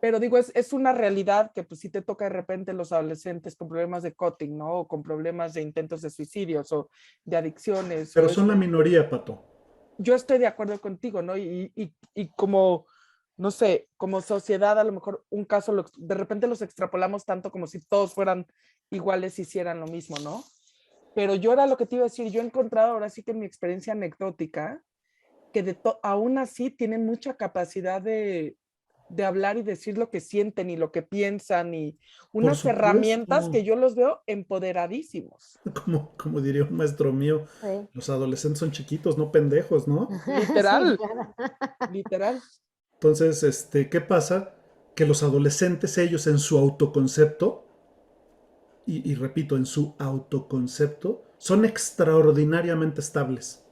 pero digo, es una realidad que pues sí te toca de repente los adolescentes con problemas de cutting, ¿no? O con problemas de intentos de suicidios o de adicciones
Pero
o
son la
esto.
minoría, Pato.
Yo estoy de acuerdo contigo, ¿no? Y como, no sé, como sociedad a lo mejor un caso de repente los extrapolamos tanto como si todos fueran iguales y hicieran lo mismo, ¿no? Pero yo era lo que te iba a decir, yo he encontrado ahora sí que en mi experiencia anecdótica, que aún así tienen mucha capacidad de hablar y decir lo que sienten y lo que piensan y
Por
unas herramientas
supuesto.
que yo los veo empoderadísimos.
Como diría un maestro mío,
Sí.
los adolescentes son chiquitos, no pendejos, ¿no?
Sí,
Literal,
claro.
literal.
Entonces, ¿qué pasa? Que los adolescentes, ellos en su autoconcepto, y repito, en su autoconcepto, son extraordinariamente estables.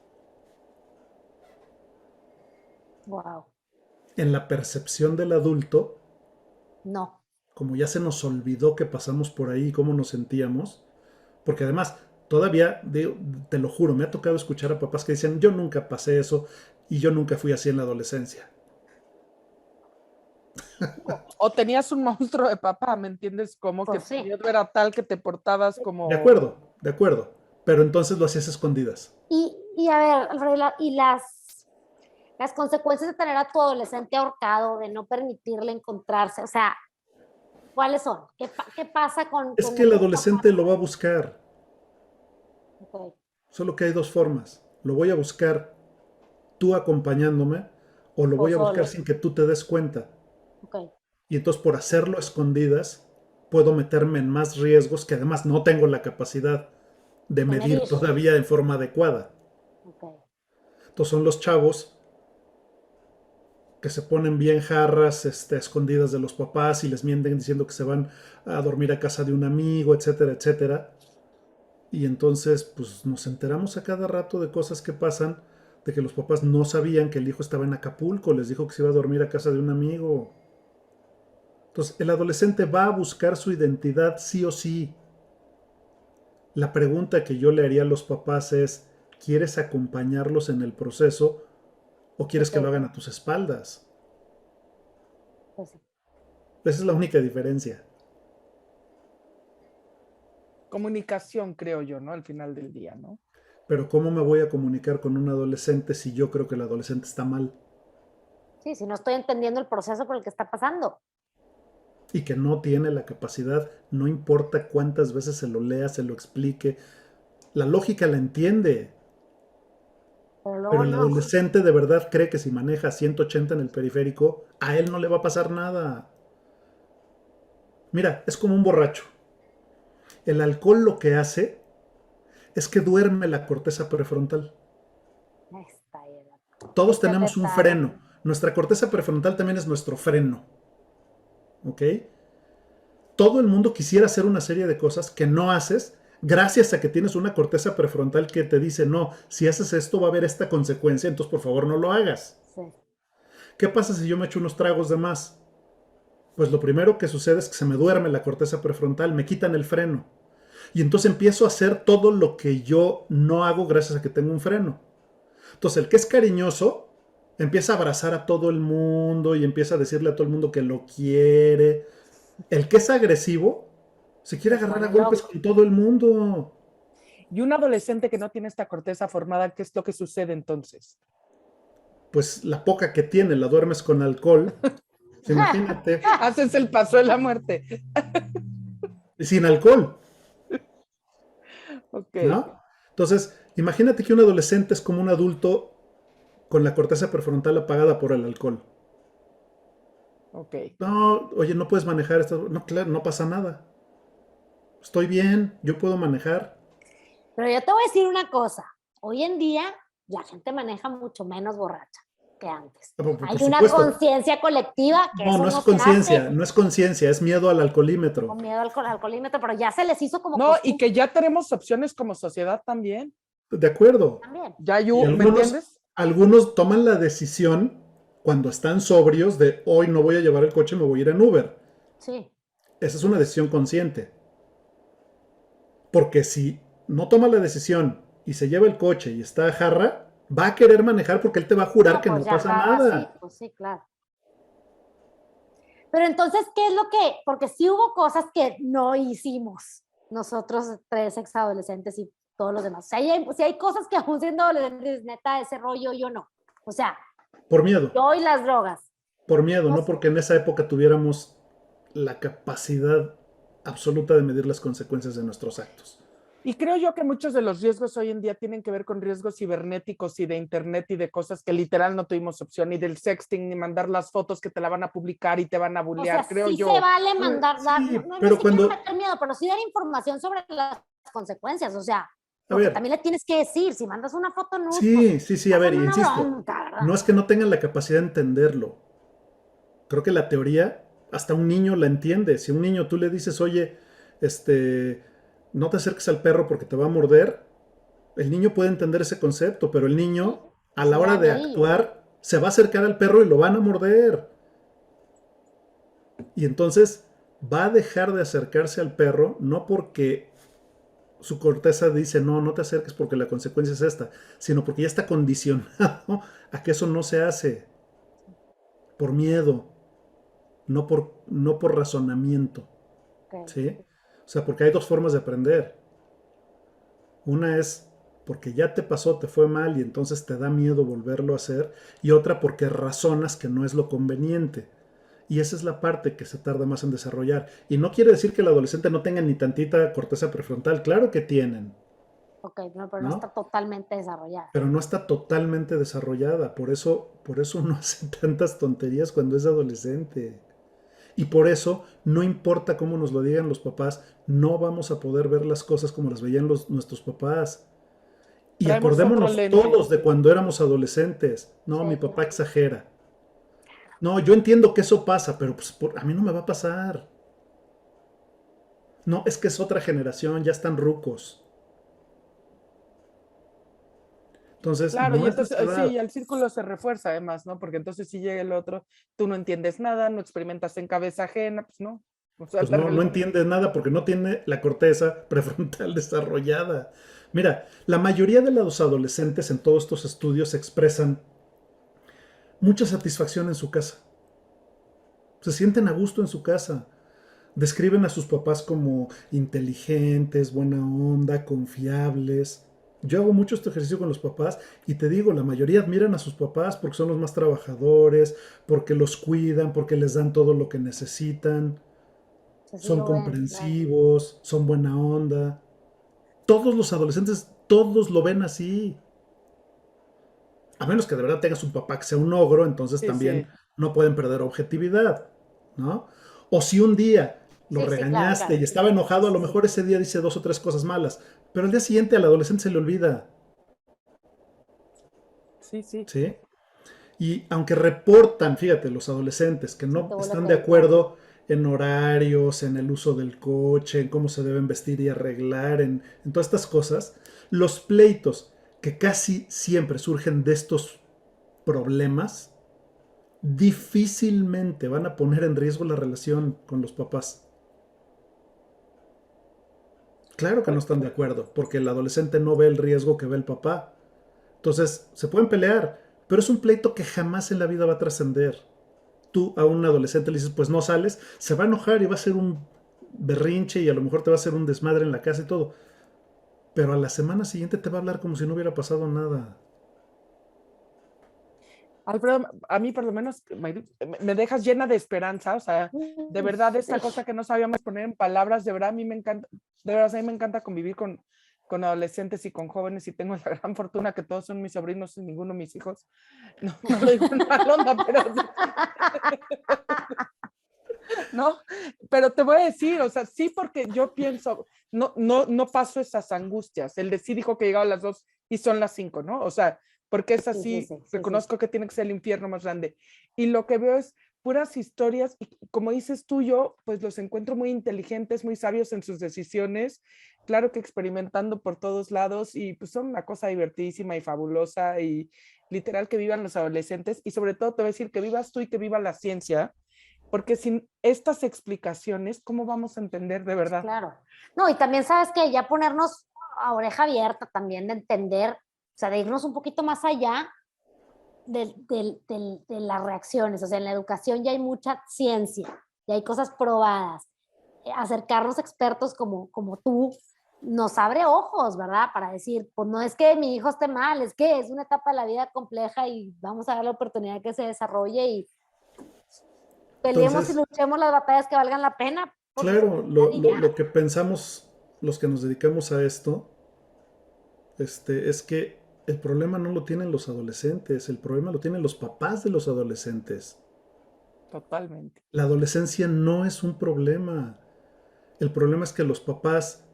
Wow.
En la percepción del adulto,
No.
como ya se nos olvidó que pasamos por ahí, cómo nos sentíamos, porque además, todavía, te lo juro, me ha tocado escuchar a papás que dicen, yo nunca pasé eso y yo nunca fui así en la adolescencia.
O tenías un monstruo de papá, ¿me entiendes? Como que
Pues
tu
sí.
miedo era tal que te portabas como...
De acuerdo, pero entonces lo hacías escondidas.
Y a ver, Alfredo, y las consecuencias de tener a tu adolescente ahorcado, de no permitirle encontrarse, o sea, ¿cuáles son? ¿Qué pasa
Es
con
que el
esos papás?
adolescente lo va a buscar,
Okay.
solo que hay dos formas. Lo voy a buscar tú acompañándome o lo
O
voy a buscar
solo.
sin que tú te des cuenta.
Ok.
Y entonces por hacerlo a escondidas, puedo meterme en más riesgos que además no tengo la capacidad de
De
medir
medir.
todavía en forma adecuada.
Ok.
Entonces son los chavos que se ponen bien jarras, escondidas de los papás y les mienten diciendo que se van a dormir a casa de un amigo, etcétera, etcétera. Y entonces, pues nos enteramos a cada rato de cosas que pasan, de que los papás no sabían que el hijo estaba en Acapulco, les dijo que se iba a dormir a casa de un amigo. Entonces, el adolescente va a buscar su identidad sí o sí. La pregunta que yo le haría a los papás es, ¿quieres acompañarlos en el proceso o quieres que lo
Ok.
hagan a tus espaldas?
Pues sí.
Esa es la única diferencia.
Comunicación, creo yo, ¿no? Al final del día, ¿no?
Pero ¿cómo me voy a comunicar con un adolescente si yo creo que el adolescente está mal
Sí, si no estoy entendiendo el proceso por el que está pasando.
y que no tiene la capacidad, no importa cuántas veces se lo lea, se lo explique, la lógica la entiende,
Pero luego
pero el
no.
adolescente de verdad cree que si maneja 180 en el periférico, a él no le va a pasar nada. Mira, es como un borracho. El alcohol lo que hace es que duerme la corteza prefrontal.
Está ahí.
Todos
Este
tenemos un
detalle.
freno. Nuestra corteza prefrontal también es nuestro freno. ¿Ok? Todo el mundo quisiera hacer una serie de cosas que no haces gracias a que tienes una corteza prefrontal que te dice, no, si haces esto va a haber esta consecuencia, entonces por favor no lo hagas.
Sí.
¿Qué pasa si yo me echo unos tragos de más? Pues lo primero que sucede es que se me duerme la corteza prefrontal, me quitan el freno. Y entonces empiezo a hacer todo lo que yo no hago gracias a que tengo un freno. Entonces el que es cariñoso empieza a abrazar a todo el mundo y empieza a decirle a todo el mundo que lo quiere. El que es agresivo se quiere
Se
agarrar a
pone
golpes
loco.
con todo el mundo.
Y un adolescente que no tiene esta corteza formada, ¿qué es lo que sucede entonces?
Pues la poca que tiene la duermes con alcohol. Pues imagínate,
Haces el paso de la muerte.
sin alcohol,
Ok.
¿no? Entonces, imagínate que un adolescente es como un adulto con la corteza prefrontal apagada por el alcohol.
Ok.
No, oye, no puedes manejar esto. No, claro, no pasa nada. Estoy bien, yo puedo manejar.
Pero yo te voy a decir una cosa. Hoy en día la gente maneja mucho menos borracha que antes. Hay
Por
una
supuesto.
conciencia colectiva que
No,
eso
no es
no se
conciencia,
hace
no es conciencia, es miedo al alcoholímetro.
con miedo al alcoholímetro, pero ya se les hizo como
No, y
costumbre
que ya tenemos opciones como sociedad también.
De acuerdo.
también.
Ya,
Y
¿me entiendes?
algunos toman la decisión cuando están sobrios de hoy no voy a llevar el coche, me voy a ir en Uber.
Sí.
Esa es una decisión consciente. Porque si no toma la decisión y se lleva el coche y está a jarra, va a querer manejar porque él te va a jurar
No,
que
pues
no
ya
pasa
jarra, sí,
nada.
pues sí, claro. Pero entonces, ¿qué es lo que? Porque sí hubo cosas que no hicimos nosotros tres exadolescentes y todos los demás. O sea, si hay cosas que aún siendo adolescentes, neta, ese rollo yo no. O sea,
Por miedo,
yo y las drogas.
por miedo,
No
no
sé.
porque en esa época tuviéramos la capacidad absoluta de medir las consecuencias de nuestros actos.
Y creo yo que muchos de los riesgos hoy en día tienen que ver con riesgos cibernéticos y de internet y de cosas que literal no tuvimos opción, ni del sexting, ni mandar las fotos que te la van a publicar y te van a
O
bullear,
sea,
creo
sí
yo.
se vale mandar, dar,
Sí,
no
pero
es que quiero
cuando,
meter miedo, pero sí dar información sobre las consecuencias. O sea,
a
porque
ver,
también le tienes que decir, si mandas una foto nude, pues
sí, a
estás
ver,
en una
insisto,
bronca, ¿verdad?
no es que no tengan la capacidad de entenderlo. Creo que la teoría, hasta un niño la entiende. Si a un niño tú le dices, oye, no te acerques al perro porque te va a morder, el niño puede entender ese concepto, pero el
Sí,
niño, a la
sí
hora
hay
de
ahí.
actuar, se va a acercar al perro y lo van a morder. Y entonces va a dejar de acercarse al perro, no porque su corteza dice, no, no te acerques porque la consecuencia es esta, sino porque ya está condicionado a que eso no se hace por miedo, no por razonamiento.
Okay.
¿Sí? O sea, porque hay dos formas de aprender. Una es porque ya te pasó, te fue mal y entonces te da miedo volverlo a hacer. Y otra porque razonas que no es lo conveniente. Y esa es la parte que se tarda más en desarrollar. Y no quiere decir que el adolescente no tenga ni tantita corteza prefrontal. Claro que tienen.
Ok, no, pero no
¿no?
está totalmente desarrollada.
Pero no está totalmente desarrollada, por eso uno hace tantas tonterías cuando es adolescente. Y por eso, no importa cómo nos lo digan los papás, no vamos a poder ver las cosas como las veían nuestros papás. Y
Traemos otro
acordémonos
lente.
todos de cuando éramos adolescentes. No,
Sí,
mi papá
claro.
exagera. No, yo entiendo que eso pasa, pero pues, a mí no me va a pasar. No, es que es otra generación, ya están rucos. Entonces,
Claro, y
no es
entonces,
nuestra
sí,
edad.
el círculo se refuerza además, ¿no? Porque entonces si llega el otro, tú no entiendes nada, no experimentas en cabeza ajena, pues no. O sea,
Pues
la
no, no
realidad.
entiende nada porque no tiene la corteza prefrontal desarrollada. Mira, la mayoría de los adolescentes en todos estos estudios expresan mucha satisfacción en su casa. Se sienten a gusto en su casa. Describen a sus papás como inteligentes, buena onda, confiables. Yo hago mucho este ejercicio con los papás y te digo, la mayoría admiran a sus papás porque son los más trabajadores, porque los cuidan, porque les dan todo lo que necesitan,
Así
son
lo ven, claro.
comprensivos, son buena onda. Todos los adolescentes, todos lo ven así. A menos que de verdad tengas un papá que sea un ogro, entonces
Sí,
también
sí,
no pueden perder objetividad, ¿no? O si un día lo
Sí, sí, claro,
regañaste
claro.
y estaba
Sí,
enojado, a
sí,
lo
sí.
mejor ese día dice dos o tres cosas malas, pero al día siguiente al adolescente se le olvida,
sí, sí.
¿sí? Y aunque reportan, fíjate, los adolescentes que
Se
no
te vuelve a
están de
caer, claro.
acuerdo en horarios, en el uso del coche, en cómo se deben vestir y arreglar, en todas estas cosas, los pleitos que casi siempre surgen de estos problemas difícilmente van a poner en riesgo la relación con los papás. Claro que no
Pues,
están de acuerdo, porque el adolescente no ve el riesgo que ve el papá. Entonces, se pueden pelear, pero es un pleito que jamás en la vida va a trascender. Tú a un adolescente le dices, pues no sales, se va a enojar y va a ser un berrinche y a lo mejor te va a hacer un desmadre en la casa y todo. Pero a la semana siguiente te va a hablar como si no hubiera pasado nada.
Alfredo, a mí por lo menos me dejas llena de esperanza, o sea, de verdad esta
Sí.
cosa que no sabíamos poner en palabras, de verdad a mí me encanta, de verdad a mí me encanta convivir con adolescentes y con jóvenes y tengo la gran fortuna que todos son mis sobrinos y ninguno mis hijos. No, no lo digo en mal onda, pero no, pero te voy a decir, o sea, sí porque yo pienso, no paso esas angustias. El de sí dijo que llegaba a las 2 y son las 5, ¿no? O sea, porque es
Sí, sí,
así,
sí, sí, sí.
reconozco que tiene que ser el infierno más grande. Y lo que veo es puras historias, y como dices tú, yo pues los encuentro muy inteligentes, muy sabios en sus decisiones, claro que experimentando por todos lados y pues son una cosa divertidísima y fabulosa y literal que vivan los adolescentes y sobre todo te voy a decir que vivas tú y que viva la ciencia porque sin estas explicaciones, ¿cómo vamos a entender de verdad?
Claro. No, y también sabes que ya ponernos a oreja abierta también de entender, o sea, de irnos un poquito más allá de las reacciones. O sea, en la educación ya hay mucha ciencia, ya hay cosas probadas. Acercarnos a expertos como tú nos abre ojos, ¿verdad? Para decir, pues no es que mi hijo esté mal, es que es una etapa de la vida compleja y vamos a dar la oportunidad que se desarrolle y peleemos y
Entonces,
luchemos las batallas que valgan la pena por su
claro,
seguridad y ya.
lo que pensamos los que nos dedicamos a esto, es que el problema no lo tienen los adolescentes, el problema lo tienen los papás de los adolescentes.
Totalmente.
La adolescencia no es un problema. El problema es que los papás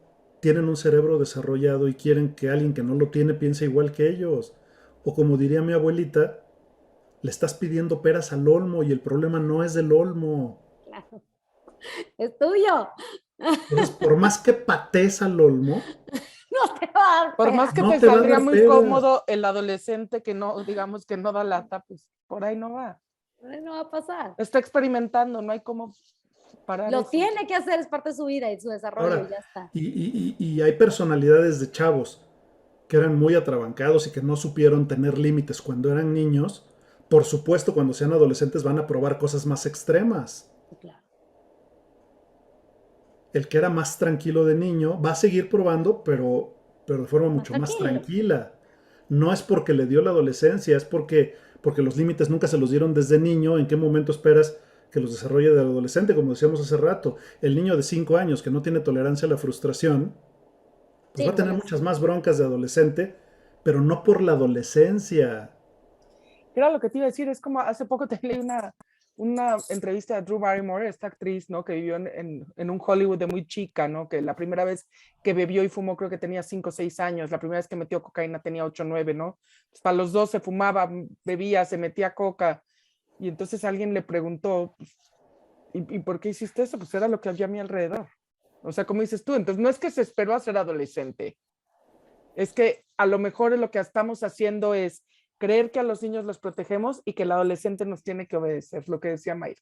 tienen un cerebro desarrollado y quieren que alguien que no lo tiene piense igual que ellos. O como diría mi abuelita, le estás pidiendo peras al olmo y el problema no es del olmo.
Claro, es tuyo.
Entonces, por más que patees al olmo,
No te va a dar
Por más
pena.
que
no
te
te va a
saldría
dar
muy
peras.
cómodo el adolescente que no, digamos que no da lata, pues por ahí no va.
No va a pasar.
Está experimentando, no hay cómo parar
Lo
eso.
tiene que hacer, es parte de su vida y su desarrollo y
Ahora,
ya está.
y hay personalidades de chavos que eran muy atrabancados y que no supieron tener límites cuando eran niños. Por supuesto, cuando sean adolescentes van a probar cosas más extremas.
Sí, claro.
El que era más tranquilo de niño va a seguir probando, pero de forma
Más
mucho más
tranquilo.
tranquila. No es porque le dio la adolescencia, es porque los límites nunca se los dieron desde niño. ¿En qué momento esperas que los desarrolle del adolescente? Como decíamos hace rato, el niño de 5 años que no tiene tolerancia a la frustración, pues
Sí,
va a tener muchas más broncas de adolescente, pero no por la adolescencia.
Era lo que te iba a decir, es como hace poco te leí una entrevista de Drew Barrymore, esta actriz, ¿no? Que vivió en un Hollywood de muy chica, ¿no? Que la primera vez que bebió y fumó creo que tenía 5 o 6 años, la primera vez que metió cocaína tenía 8 o 9, ¿no? Pues para los 12 fumaba, bebía, se metía coca, y entonces alguien le preguntó, pues, ¿y por qué hiciste eso? Pues era lo que había a mi alrededor. O sea, como dices tú, entonces no es que se esperó a ser adolescente, es que a lo mejor lo que estamos haciendo es creer que a los niños los protegemos y que el adolescente nos tiene que obedecer, lo que decía Mayra.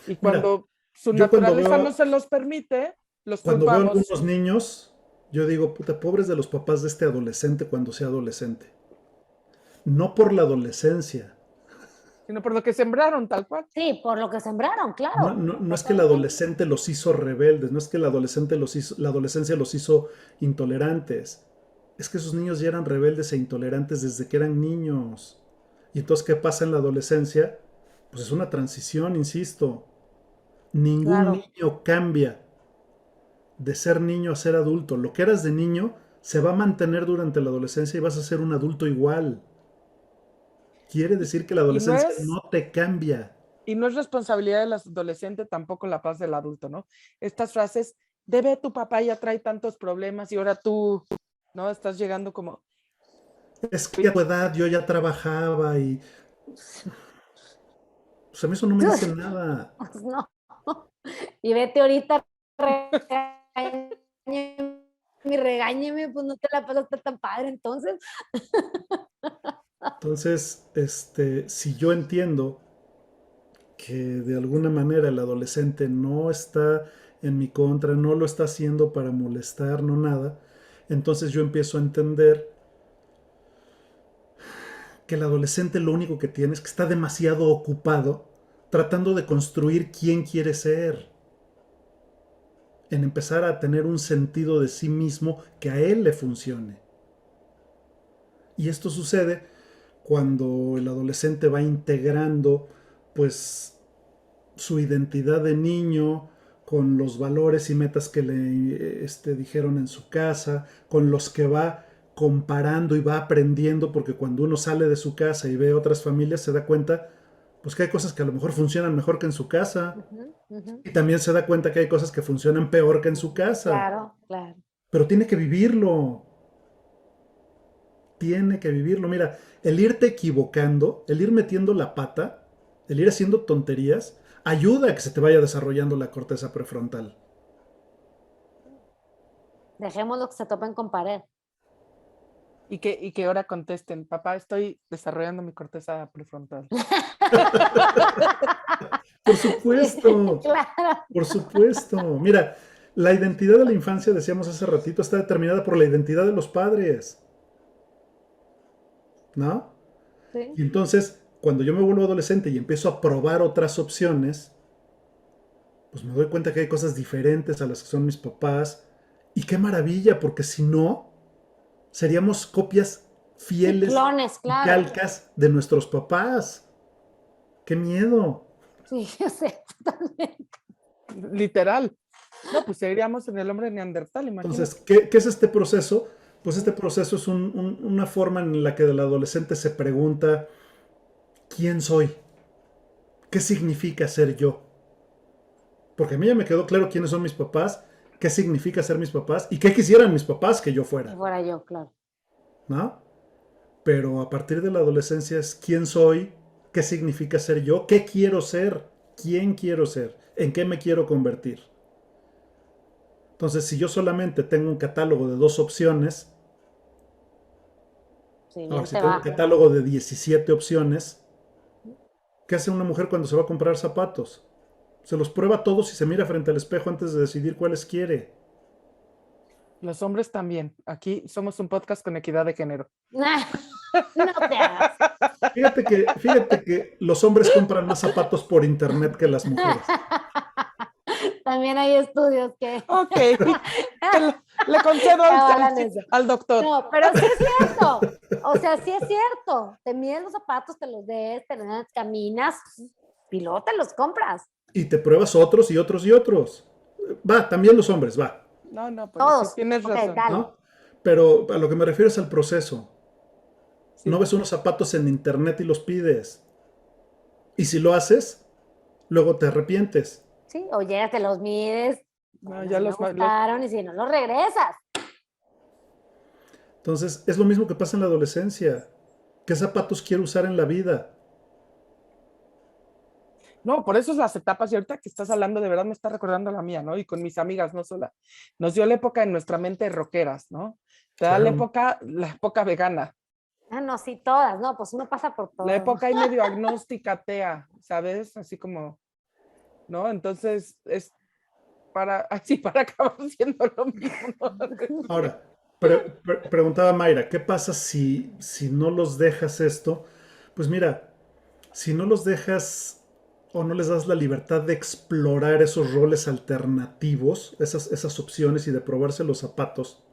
Y
Mira,
cuando su
yo
naturaleza no se los permite, los
cuando veo
culpamos.
algunos niños, yo digo, puta, pobres de los papás de este adolescente cuando sea adolescente. No por la adolescencia.
Sino por lo que sembraron, tal cual.
Sí, por lo que sembraron,
No,
claro.
no es que el adolescente los hizo rebeldes, no es que el adolescente la adolescencia los hizo intolerantes. Es que esos niños ya eran rebeldes e intolerantes desde que eran niños. Y entonces, ¿qué pasa en la adolescencia? Pues es una transición, insisto. Ningún
Claro.
niño cambia de ser niño a ser adulto. Lo que eras de niño se va a mantener durante la adolescencia y vas a ser un adulto igual. Quiere decir que la
Y no
adolescencia
es,
no te cambia.
y no es responsabilidad del adolescente tampoco la paz del adulto, ¿no? Estas frases, debe tu papá ya trae tantos problemas y ahora tú, ¿no? Estás llegando como,
Es que a tu edad yo ya trabajaba y pues a mí eso no me dice nada.
Pues no. Y vete ahorita, regáñeme, pues no te la pasaste tan padre entonces.
Entonces, si yo entiendo que de alguna manera el adolescente no está en mi contra, no lo está haciendo para molestar, no nada, entonces yo empiezo a entender que el adolescente lo único que tiene es que está demasiado ocupado tratando de construir quién quiere ser, en empezar a tener un sentido de sí mismo que a él le funcione. Y esto sucede cuando el adolescente va integrando pues su identidad de niño con los valores y metas que le dijeron en su casa, con los que va comparando y va aprendiendo, porque cuando uno sale de su casa y ve otras familias se da cuenta pues que hay cosas que a lo mejor funcionan mejor que en su casa, y también se da cuenta que hay cosas que funcionan peor que en su casa,
Claro, claro.
pero tiene que vivirlo. Tiene que vivirlo. Mira, el irte equivocando, el ir metiendo la pata, el ir haciendo tonterías, ayuda a que se te vaya desarrollando la corteza prefrontal.
Dejémoslo que se topen con pared.
y que ahora contesten, papá, estoy desarrollando mi corteza prefrontal.
Por supuesto,
Claro.
por supuesto. Mira, la identidad de la infancia, decíamos hace ratito, está determinada por la identidad de los padres, ¿no?
Sí.
Y entonces, cuando yo me vuelvo adolescente y empiezo a probar otras opciones, pues me doy cuenta que hay cosas diferentes a las que son mis papás. Y qué maravilla, porque si no, seríamos copias fieles
Sí, clones,
y
claro.
calcas de nuestros papás. ¡Qué miedo!
Sí, yo sé, totalmente.
Literal. No, pues seguiríamos en el hombre neandertal, imagínate.
Entonces, ¿qué es este proceso? Pues este proceso es una forma en la que el adolescente se pregunta, ¿quién soy? ¿Qué significa ser yo? Porque a mí ya me quedó claro quiénes son mis papás, qué significa ser mis papás y qué quisieran mis papás que yo
Si
fuera,
fuera yo, claro.
¿no? Pero a partir de la adolescencia es quién soy, qué significa ser yo, qué quiero ser, quién quiero ser, en qué me quiero convertir. Entonces, si yo solamente tengo un catálogo de 2 opciones,
Sí,
ahora
bien
si
te
tengo un
va.
catálogo de 17 opciones, ¿qué hace una mujer cuando se va a comprar zapatos? Se los prueba todos y se mira frente al espejo antes de decidir cuáles quiere.
Los hombres también. Aquí somos un podcast con equidad de género.
No te hagas.
Fíjate que los hombres compran más zapatos por internet que las mujeres.
También hay estudios que...
Ok. Le concedo
avalan eso.
al doctor.
No, pero sí es cierto. O sea, sí es cierto. Te miden los zapatos, te los des, te los das, caminas, pilota, los compras.
Y te pruebas otros y otros y otros. Va, también los hombres, va.
No, pero
Todos.
sí tienes
Ok,
razón.
dale.
¿No? Pero a lo que me refiero es al proceso.
Sí.
No ves unos zapatos en internet y los pides. Y si lo haces, luego te arrepientes.
Sí, o llegas, te los mides,
No,
bueno,
ya
si me
los
gustaron y si no los regresas.
Entonces, es lo mismo que pasa en la adolescencia. ¿Qué zapatos quiero usar en la vida?
No, por eso es las etapas, y ahorita que estás hablando, de verdad me está recordando la mía, ¿no? Y con mis amigas, no sola. Nos dio la época en nuestra mente rockeras, ¿no? Te da
Claro.
la época vegana,
Ah, no, sí, todas, no, pues uno pasa por todo.
la época ahí medio agnóstica, atea, ¿sabes? Así como, ¿no? Entonces, es para, así para acabar siendo lo mismo, ¿no?
Ahora, preguntaba Mayra, ¿qué pasa si no los dejas esto? Pues mira, si no los dejas o no les das la libertad de explorar esos roles alternativos, esas opciones y de probarse los zapatos,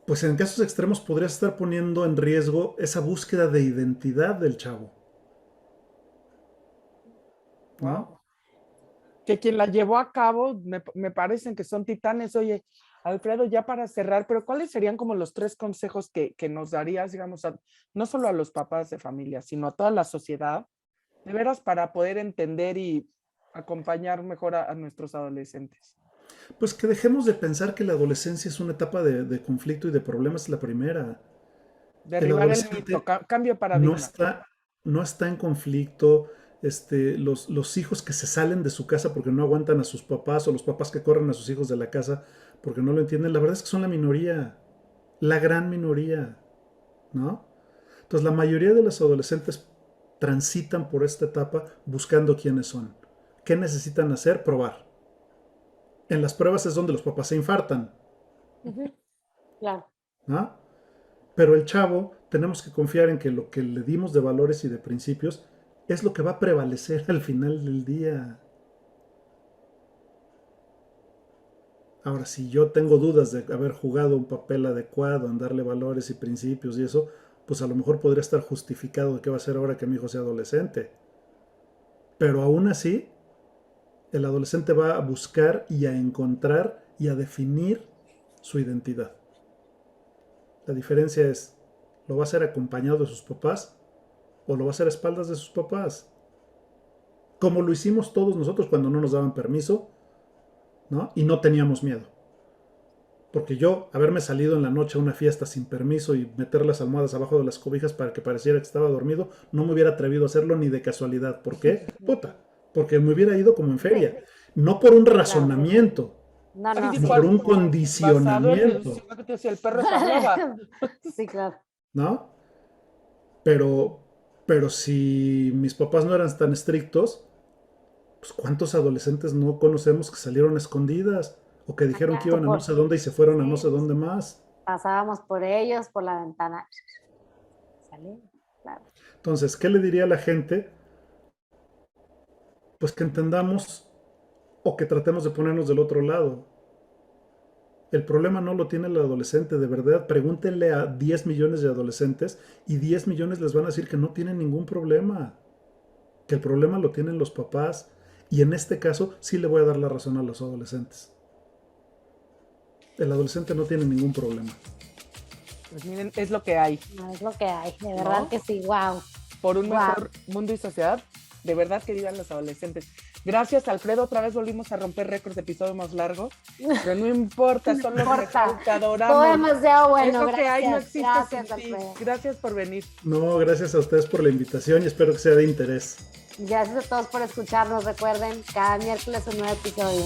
pues en casos extremos podrías estar poniendo en riesgo esa búsqueda de identidad del chavo, ¿no?
Wow. Que quien la llevó a cabo, me parecen que son titanes. Oye, Alfredo, ya para cerrar, pero ¿cuáles serían como los 3 consejos que nos darías, digamos, no solo a los papás de familia, sino a toda la sociedad, de veras, para poder entender y acompañar mejor a nuestros adolescentes?
Pues que dejemos de pensar que la adolescencia es una etapa de conflicto y de problemas la primera. El
Derribar el mito,
adolescente
cambio de
no
paradigma.
está, no está en conflicto. Los hijos que se salen de su casa porque no aguantan a sus papás o los papás que corren a sus hijos de la casa porque no lo entienden, la verdad es que son la minoría, la gran minoría, ¿no? Entonces la mayoría de los adolescentes transitan por esta etapa buscando quiénes son. ¿Qué necesitan hacer? Probar. En las pruebas es donde los papás se infartan,
Claro.
¿no? Pero el chavo, tenemos que confiar en que lo que le dimos de valores y de principios es lo que va a prevalecer al final del día. Ahora, si yo tengo dudas de haber jugado un papel adecuado en darle valores y principios y eso, pues a lo mejor podría estar justificado de qué va a hacer ahora que mi hijo sea adolescente. Pero aún así, el adolescente va a buscar y a encontrar y a definir su identidad. La diferencia es, ¿lo va a hacer acompañado de sus papás o lo va a hacer a espaldas de sus papás? Como lo hicimos todos nosotros cuando no nos daban permiso, ¿no? Y no teníamos miedo. Porque yo, haberme salido en la noche a una fiesta sin permiso y meter las almohadas abajo de las cobijas para que pareciera que estaba dormido, no me hubiera atrevido a hacerlo ni de casualidad. ¿Por qué? Puta. Porque me hubiera ido como en feria. No por un razonamiento,
No,
Ay,
no,
sí,
sí.
por un
basado en
condicionamiento,
si el perro te hablaba.
Sí, claro.
¿no? Pero si mis papás no eran tan estrictos, pues ¿cuántos adolescentes no conocemos que salieron a escondidas? O que dijeron que
Exacto,
iban a no sé dónde y se fueron a no sé dónde más.
pasábamos por ellos, por la ventana. Salí, claro.
Entonces, ¿qué le diría a la gente? Pues que entendamos o que tratemos de ponernos del otro lado. El problema no lo tiene el adolescente, de verdad. Pregúntenle a 10 millones de adolescentes y 10 millones les van a decir que no tienen ningún problema. Que el problema lo tienen los papás. Y en este caso sí le voy a dar la razón a los adolescentes. El adolescente no tiene ningún problema.
Pues miren, es lo que hay.
No es lo que hay, de verdad
¿No?
que sí, wow.
Por un
Wow.
mejor mundo y sociedad, de verdad que vivan los adolescentes. Gracias, Alfredo. Otra vez volvimos a romper récords de episodio más largo. Pero no importa, son los mejores, te adoramos.
Todo demasiado bueno,
Eso que hay no
gracias.
existe
Gracias,
sin ti.
Alfredo.
Gracias por venir.
No, gracias a ustedes por la invitación y espero que sea de interés.
Gracias a todos por escucharnos. Recuerden, cada miércoles un nuevo episodio.